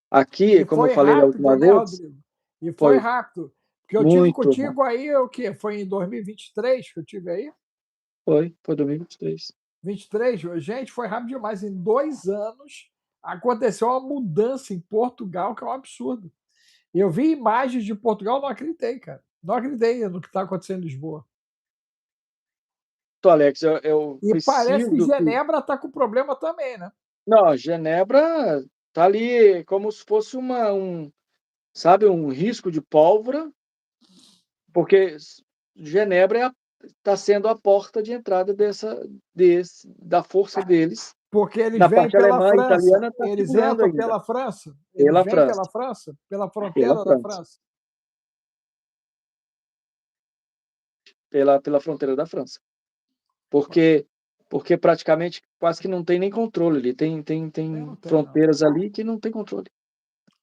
Aqui, E como eu foi falei da rápido, última né, vez, Rodrigo? E foi foi rápido. Porque eu tive muito contigo rápido. aí, o quê? Foi em 2023 que eu tive aí? Foi 2023. 23, gente, foi rápido demais. Em 2 anos aconteceu uma mudança em Portugal que é um absurdo. Eu vi imagens de Portugal, não acreditei, cara. Não acreditei no que está acontecendo em Lisboa. Então, Alex, eu E parece que preciso que. Genebra está com problema também, né? Não, Genebra tá ali como se fosse sabe, um risco de pólvora, porque Genebra está sendo a porta de entrada da força deles. Porque eles Na vêm parte pela alemã e França. italiana está Eles segurando entram ainda, pela França. Eles pela vêm pela França, França, pela pela fronteira da França, França. pela fronteira da França. Porque, porque praticamente quase que não tem nem controle ali. Não Tem tem, não. fronteiras ali que não tem controle.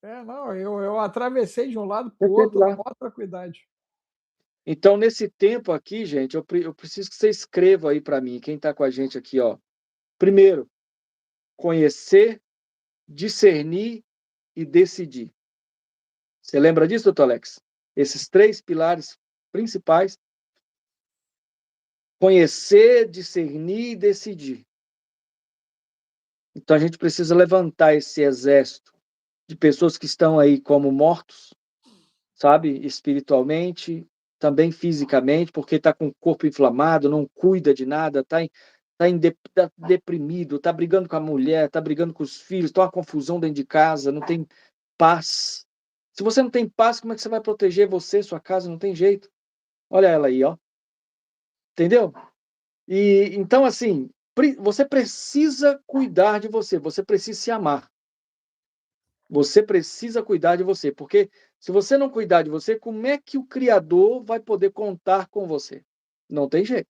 Não, eu atravessei de um lado para Você o teve outro na lá. maior tranquilidade. Então, nesse tempo aqui, gente, eu preciso que você escreva aí para mim, quem está com a gente aqui, ó. Primeiro, conhecer, discernir e decidir. Você lembra disso, doutor Alex? Esses 3 pilares principais: conhecer, discernir e decidir. Então, a gente precisa levantar esse exército de pessoas que estão aí como mortos, sabe? Espiritualmente, também fisicamente, porque está com o corpo inflamado, não cuida de nada, tá deprimido, está brigando com a mulher, está brigando com os filhos, está uma confusão dentro de casa, não tem paz. Se você não tem paz, como é que você vai proteger você, sua casa? Não tem jeito. Olha ela aí, ó. Entendeu? E então, assim, você precisa cuidar de você, você precisa se amar. Você precisa cuidar de você, porque se você não cuidar de você, como é que o Criador vai poder contar com você? Não tem jeito.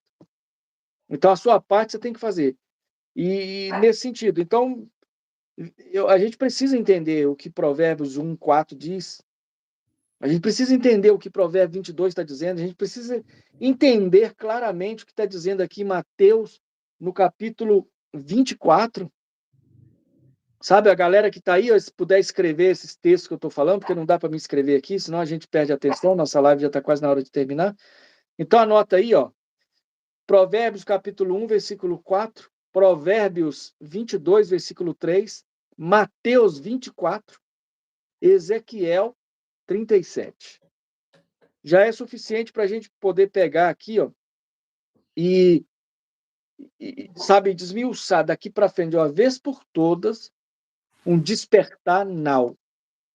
Então, a sua parte você tem que fazer. E nesse sentido, então, a gente precisa entender o que Provérbios 1:4 diz. A gente precisa entender o que Provérbios 22 está dizendo. A gente precisa entender claramente o que está dizendo aqui em Mateus, no capítulo 24. Sabe, a galera que está aí, ó, se puder escrever esses textos que eu estou falando, porque não dá para me escrever aqui, senão a gente perde a atenção, nossa live já está quase na hora de terminar. Então anota aí, ó, Provérbios capítulo 1, versículo 4, Provérbios 22, versículo 3, Mateus 24, Ezequiel 37. Já é suficiente para a gente poder pegar aqui, ó, e sabe, desmiuçar daqui para frente, de uma vez por todas, um despertar now,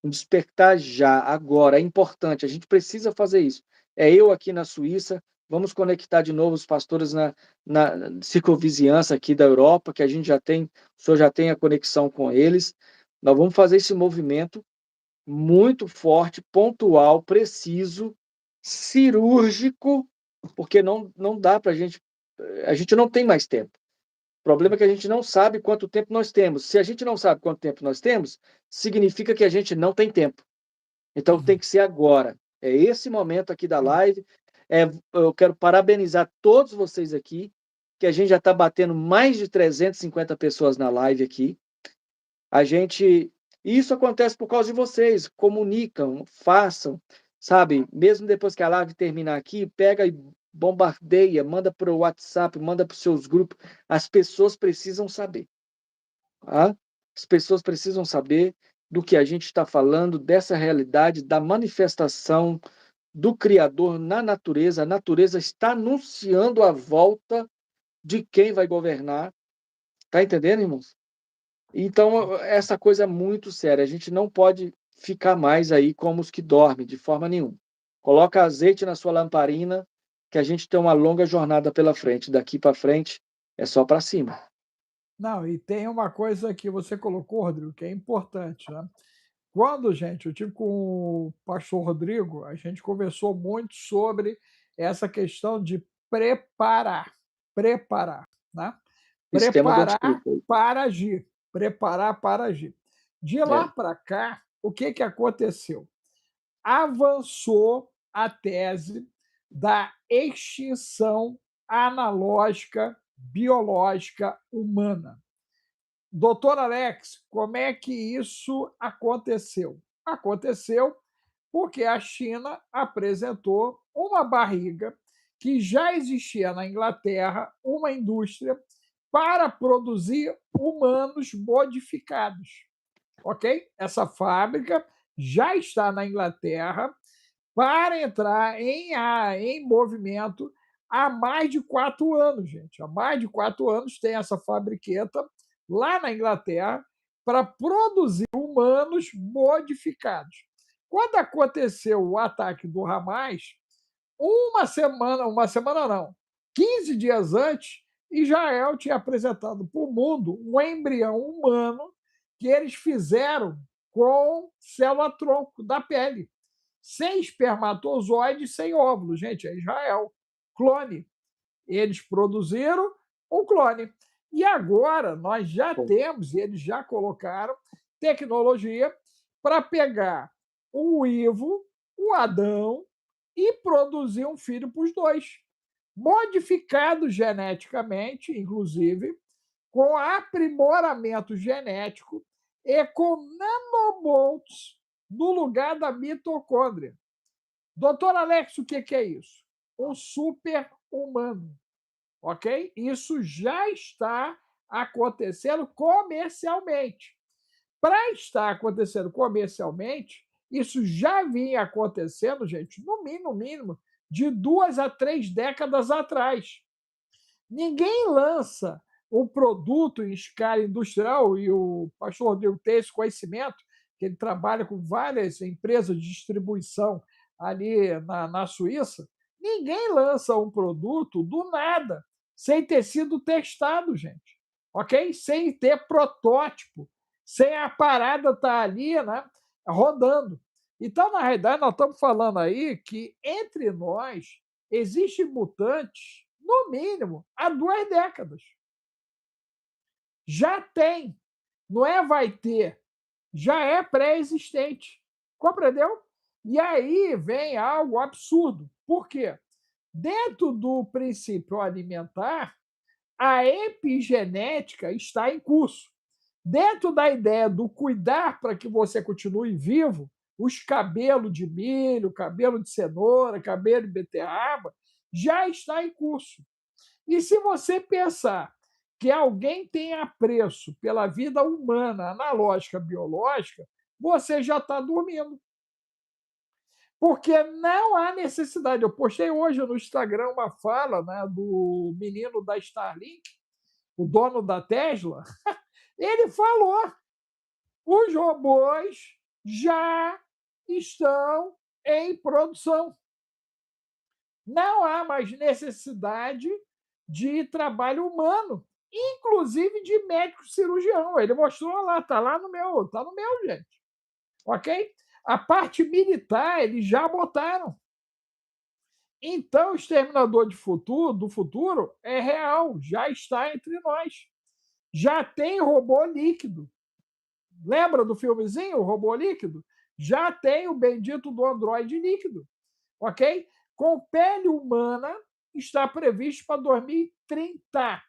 um despertar já, agora, é importante, a gente precisa fazer isso. É eu aqui na Suíça, vamos conectar de novo os pastores na circunvizinhança aqui da Europa, que a gente já tem, o senhor já tem a conexão com eles, nós vamos fazer esse movimento muito forte, pontual, preciso, cirúrgico, porque não dá para a gente não tem mais tempo. O problema é que a gente não sabe quanto tempo nós temos. Se a gente não sabe quanto tempo nós temos, significa que a gente não tem tempo. Então tem que ser agora. É esse momento aqui da live. Eu quero parabenizar todos vocês aqui, que a gente já está batendo mais de 350 pessoas na live aqui. A gente. Isso acontece por causa de vocês. Comunicam, façam, sabe? Mesmo depois que a live terminar aqui, pega e bombardeia, manda para o WhatsApp, manda para os seus grupos. As pessoas precisam saber. Tá? As pessoas precisam saber do que a gente está falando, dessa realidade, da manifestação do Criador na natureza. A natureza está anunciando a volta de quem vai governar. Tá entendendo, irmãos? Então, essa coisa é muito séria. A gente não pode ficar mais aí como os que dormem, de forma nenhuma. Coloca azeite na sua lamparina, que a gente tem uma longa jornada pela frente. Daqui para frente é só para cima. Não, e tem uma coisa que você colocou, Rodrigo, que é importante, né? Quando, gente, eu tive com o pastor Rodrigo, a gente conversou muito sobre essa questão de preparar, né? Esse tema bem Preparar escrito. para agir, preparar para agir. De lá É, para cá, o que que aconteceu? Avançou a tese da extinção analógica biológica humana. Doutor Alex, como é que isso aconteceu? Aconteceu porque a China apresentou uma barriga que já existia na Inglaterra, uma indústria para produzir humanos modificados. Ok? Essa fábrica já está na Inglaterra para entrar em movimento há mais de 4 anos, gente. Há mais de 4 anos tem essa fabriqueta lá na Inglaterra para produzir humanos modificados. Quando aconteceu o ataque do Hamas, uma semana não, 15 dias antes, Israel tinha apresentado para o mundo um embrião humano que eles fizeram com célula-tronco da pele, sem espermatozoide, sem óvulo. Gente, é Israel. Clone. Eles produziram um clone. E agora nós já bom, temos, eles já colocaram tecnologia para pegar o Ivo, o Adão e produzir um filho para os dois. Modificado geneticamente, inclusive, com aprimoramento genético e com nanobolts no lugar da mitocôndria. Doutor Alex, o que é isso? Um super-humano, ok? Isso já está acontecendo comercialmente. Para estar acontecendo comercialmente, isso já vinha acontecendo, gente, no mínimo, de 2 a 3 décadas atrás. Ninguém lança um produto em escala industrial, e o pastor Rodrigo tem esse conhecimento, que ele trabalha com várias empresas de distribuição ali na Suíça. Ninguém lança um produto do nada, sem ter sido testado, gente. Ok? Sem ter protótipo, sem a parada estar ali, né, rodando. Então, na realidade, nós estamos falando aí que entre nós existem mutantes no mínimo, há 2 décadas. Já tem. Não é vai ter. Já é pré-existente. Compreendeu? E aí vem algo absurdo. Por quê? Dentro do princípio alimentar, a epigenética está em curso. Dentro da ideia do cuidar para que você continue vivo, os cabelos de milho, cabelo de cenoura, cabelo de beterraba, já está em curso. E se você pensar que alguém tem apreço pela vida humana, analógica, biológica, você já está dormindo. Porque não há necessidade. Eu postei hoje no Instagram uma fala, né, do menino da Starlink, o dono da Tesla. Ele falou. Os robôs já estão em produção. Não há mais necessidade de trabalho humano, inclusive de médico cirurgião. Ele mostrou lá, tá no meu, gente. Ok? A parte militar eles já botaram. Então, o Exterminador do Futuro é real, já está entre nós. Já tem robô líquido. Lembra do filmezinho, o robô líquido? Já tem o bendito do androide líquido. Ok? Com pele humana, está previsto para 2030.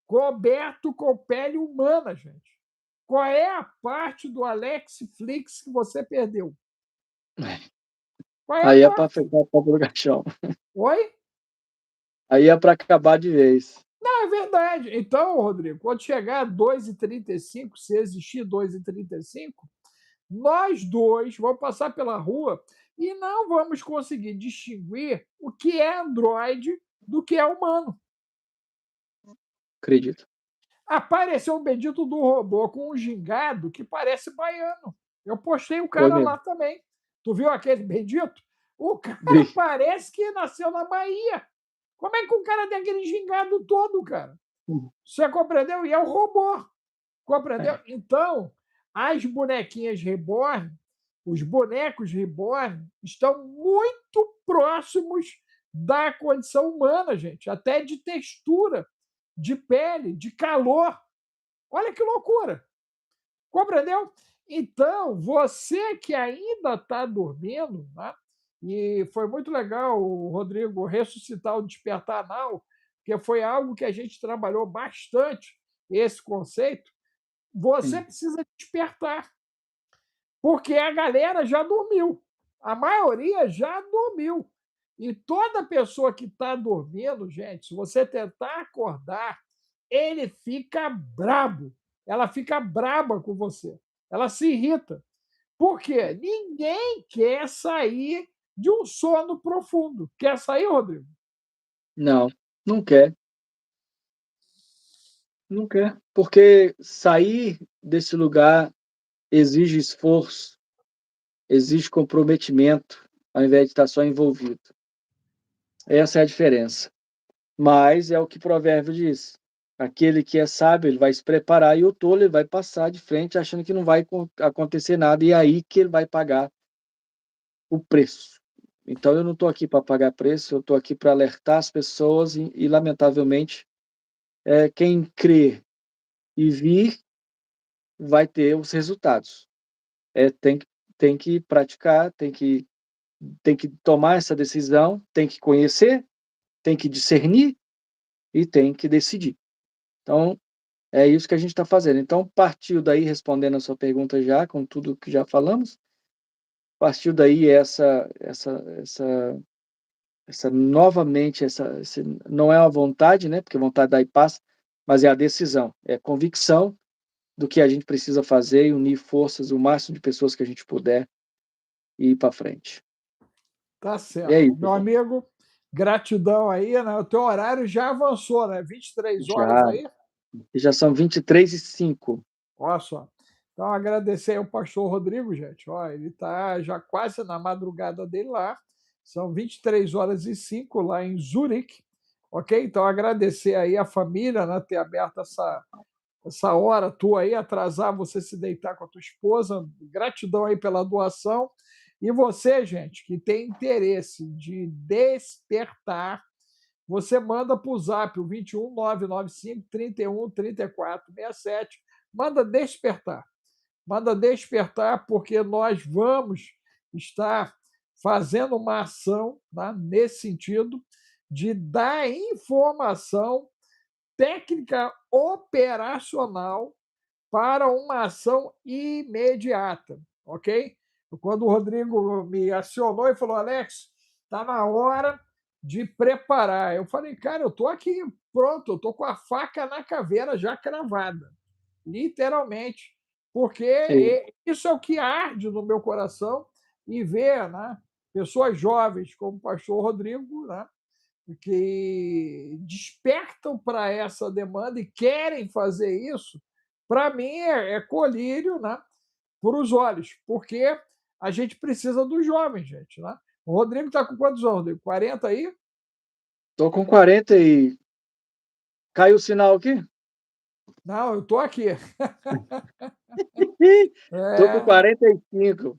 Coberto com pele humana, gente. Qual é a parte do Alex Flix que você perdeu? Qual é a Aí é para parte? ficar para caixão. Oi? Aí é para acabar de vez. Não, é verdade. Então, Rodrigo, quando chegar a 2,35, se existir 2,35, nós dois vamos passar pela rua e não vamos conseguir distinguir o que é androide do que é humano. Acredito. Apareceu um bendito do robô com um gingado que parece baiano. Eu postei o Foi cara mesmo. lá também. Tu viu aquele bendito? O cara Vi. parece que nasceu na Bahia. Como é que o cara tem aquele gingado todo, cara? Você compreendeu? E é o robô. Compreendeu? É. Então, as bonequinhas reborn, os bonecos reborn, estão muito próximos da condição humana, gente. Até de textura, de pele, de calor. Olha que loucura. Compreendeu? Então, você que ainda está dormindo, né? E foi muito legal o Rodrigo ressuscitar o despertar anal, porque foi algo que a gente trabalhou bastante, esse conceito. Você Sim. precisa despertar, porque a galera já dormiu. A maioria já dormiu. E toda pessoa que está dormindo, gente, se você tentar acordar, ele fica brabo. Ela fica braba com você. Ela se irrita. Por quê? Ninguém quer sair de um sono profundo. Quer sair, Rodrigo? Não, não quer. Não quer. Porque sair desse lugar exige esforço, exige comprometimento, ao invés de estar só envolvido. Essa é a diferença. Mas é o que o provérbio diz. Aquele que é sábio, ele vai se preparar, e o tolo, ele vai passar de frente achando que não vai acontecer nada, e é aí que ele vai pagar o preço. Então, eu não estou aqui para pagar preço, eu estou aqui para alertar as pessoas e lamentavelmente, quem crer e vir vai ter os resultados. Tem, tem que praticar, tem que tomar essa decisão, tem que conhecer, tem que discernir e tem que decidir. Então, é isso que a gente está fazendo. Então, partiu daí, respondendo a sua pergunta já, com tudo que já falamos, partiu daí essa novamente, não é uma vontade, né? Porque vontade daí passa, mas é a decisão, é a convicção do que a gente precisa fazer e unir forças, o máximo de pessoas que a gente puder e ir para frente. Tá É certo. isso, Meu cara. amigo, gratidão aí, né? O teu horário já avançou, né? 23 horas Já, aí. já são 23h05. Olha só. Então, agradecer ao pastor Rodrigo, gente. Ó, ele está já quase na madrugada dele lá. São 23h05 lá em Zurique. Ok? Então, agradecer aí a família, né, ter aberto essa hora tua aí, atrasar você se deitar com a tua esposa. Gratidão aí pela doação. E você, gente, que tem interesse de despertar, você manda para o zap, o 21 995 31 34 67. Manda despertar. Manda despertar, porque nós vamos estar fazendo uma ação, né, nesse sentido de dar informação técnica operacional para uma ação imediata, ok? Quando o Rodrigo me acionou e falou, Alex, está na hora de preparar. Eu falei, cara, eu estou aqui pronto, eu estou com a faca na caveira já cravada, literalmente, porque Sim, isso é o que arde no meu coração e ver, né, pessoas jovens como o pastor Rodrigo, né, que despertam para essa demanda e querem fazer isso, para mim é colírio, né? por os olhos, porque a gente precisa dos jovens, gente, né? O Rodrigo está com quantos anos, Rodrigo? 40 aí? Tô com 40 e caiu o sinal aqui? Não, eu estou aqui. Tô com É, 45.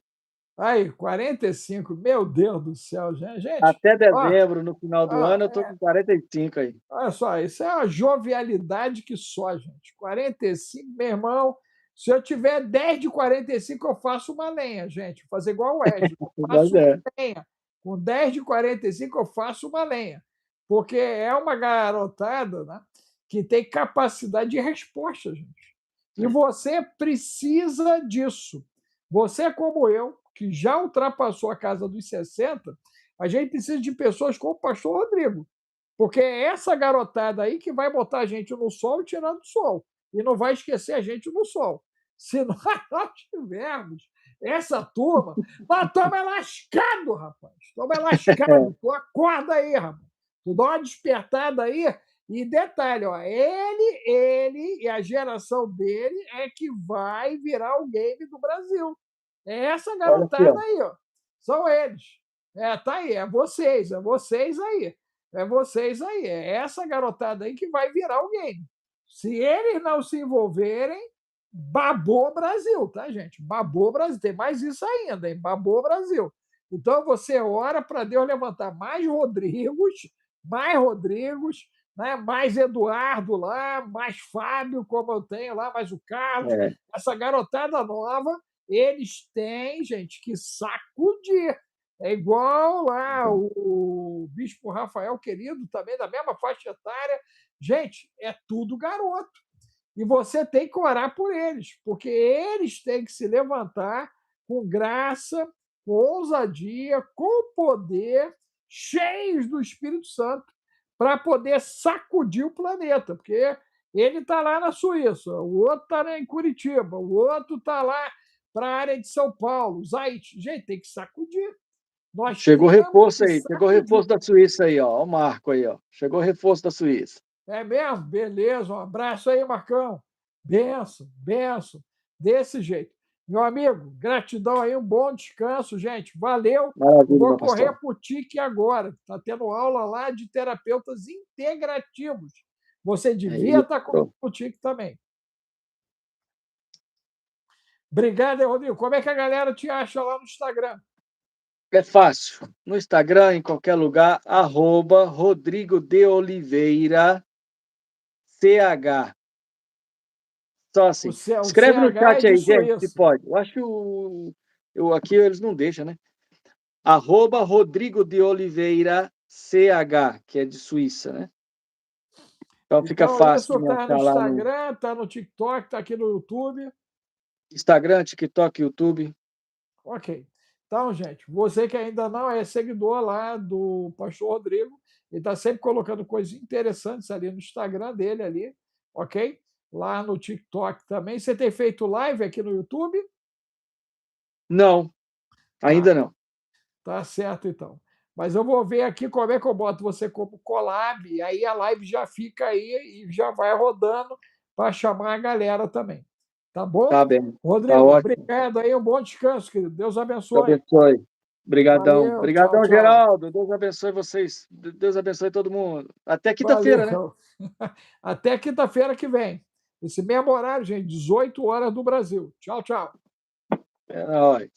aí, 45. Meu Deus do céu, gente. Gente, Até ó, dezembro, no final do ó, ano, eu tô com 45 aí. olha só, isso é uma jovialidade que só, gente. 45, meu irmão. Se eu tiver 10 de 45, eu faço uma lenha, gente. Vou fazer igual o Wesley. Eu Mas faço uma é. lenha. Com 10 de 45, eu faço uma lenha. Porque é uma garotada, né, que tem capacidade de resposta, gente. E você precisa disso. Você, como eu, que já ultrapassou a casa dos 60, a gente precisa de pessoas como o pastor Rodrigo. Porque é essa garotada aí que vai botar a gente no sol e tirando o sol. E não vai esquecer a gente no sol. Se nós não tivermos essa turma, nós estamos lascado, rapaz. Estamos lascado. Tu acorda aí, rapaz. Tu dá uma despertada aí. E detalhe, ó, ele e a geração dele é que vai virar o game do Brasil. É essa Olha aqui, garotada ó. aí, ó. São eles. Tá aí, é vocês aí. É vocês aí. É essa garotada aí que vai virar o game. Se eles não se envolverem, babou Brasil, tá, gente? Babou Brasil. Tem mais isso ainda, hein? Babou Brasil. Então você ora para Deus levantar mais Rodrigos, né? Mais Eduardo lá, mais Fábio, como eu tenho lá, mais o Carlos. É. Essa garotada nova, eles têm, gente, que sacudir. É igual lá o Bispo Rafael Querido, também da mesma faixa etária. Gente, é tudo garoto. E você tem que orar por eles, porque eles têm que se levantar com graça, com ousadia, com poder, cheios do Espírito Santo, para poder sacudir o planeta. Porque ele está lá na Suíça, o outro está em Curitiba, o outro está lá para a área de São Paulo, Zaite. Gente, tem que sacudir. Nós Chegou temos reforço que aí, chegou sacudir. reforço da Suíça aí, ó. Ó o Marco aí, ó. Chegou reforço da Suíça. É mesmo? Beleza, um abraço aí, Marcão. Benção, benção. Desse jeito. Meu amigo, gratidão aí, um bom descanso, gente. Valeu. Eu Maravilha, vou meu correr pastor. para o TIC agora. Está tendo aula lá de terapeutas integrativos. Você É devia estar comigo isso. no TIC também. Obrigado, hein, Rodrigo. Como é que a galera te acha lá no Instagram? É fácil. No Instagram, em qualquer lugar, @Rodrigo de Oliveira, CH. Só assim. O Escreve no CH é chat de aí, gente, se Suíça. pode. Eu acho que aqui eles não deixam, né? @Rodrigo de Oliveira, CH, que é de Suíça, né? Então fica Então, fácil isso de me está no achar lá no Instagram, está no TikTok, está aqui no YouTube. Instagram, TikTok, YouTube. Ok. Então, gente, você que ainda não é seguidor lá do Pastor Rodrigo, ele está sempre colocando coisas interessantes ali no Instagram dele ali, ok? Lá no TikTok também. Você tem feito live aqui no YouTube? Não, Tá, ainda não. tá certo então. Mas eu vou ver aqui como é que eu boto você como collab, e aí a live já fica aí e já vai rodando para chamar a galera também. Tá bom? Tá bem. Tá Rodrigo, ótimo. obrigado aí, um bom descanso, querido. Deus Deus abençoe. abençoe. Obrigadão. Valeu, tchau, Obrigadão, tchau. Geraldo. Deus abençoe vocês. Deus abençoe todo mundo. Até quinta-feira, né? Valeu. Até quinta-feira que vem. Esse mesmo horário, gente, 18 horas do Brasil. Tchau, tchau. É nóis.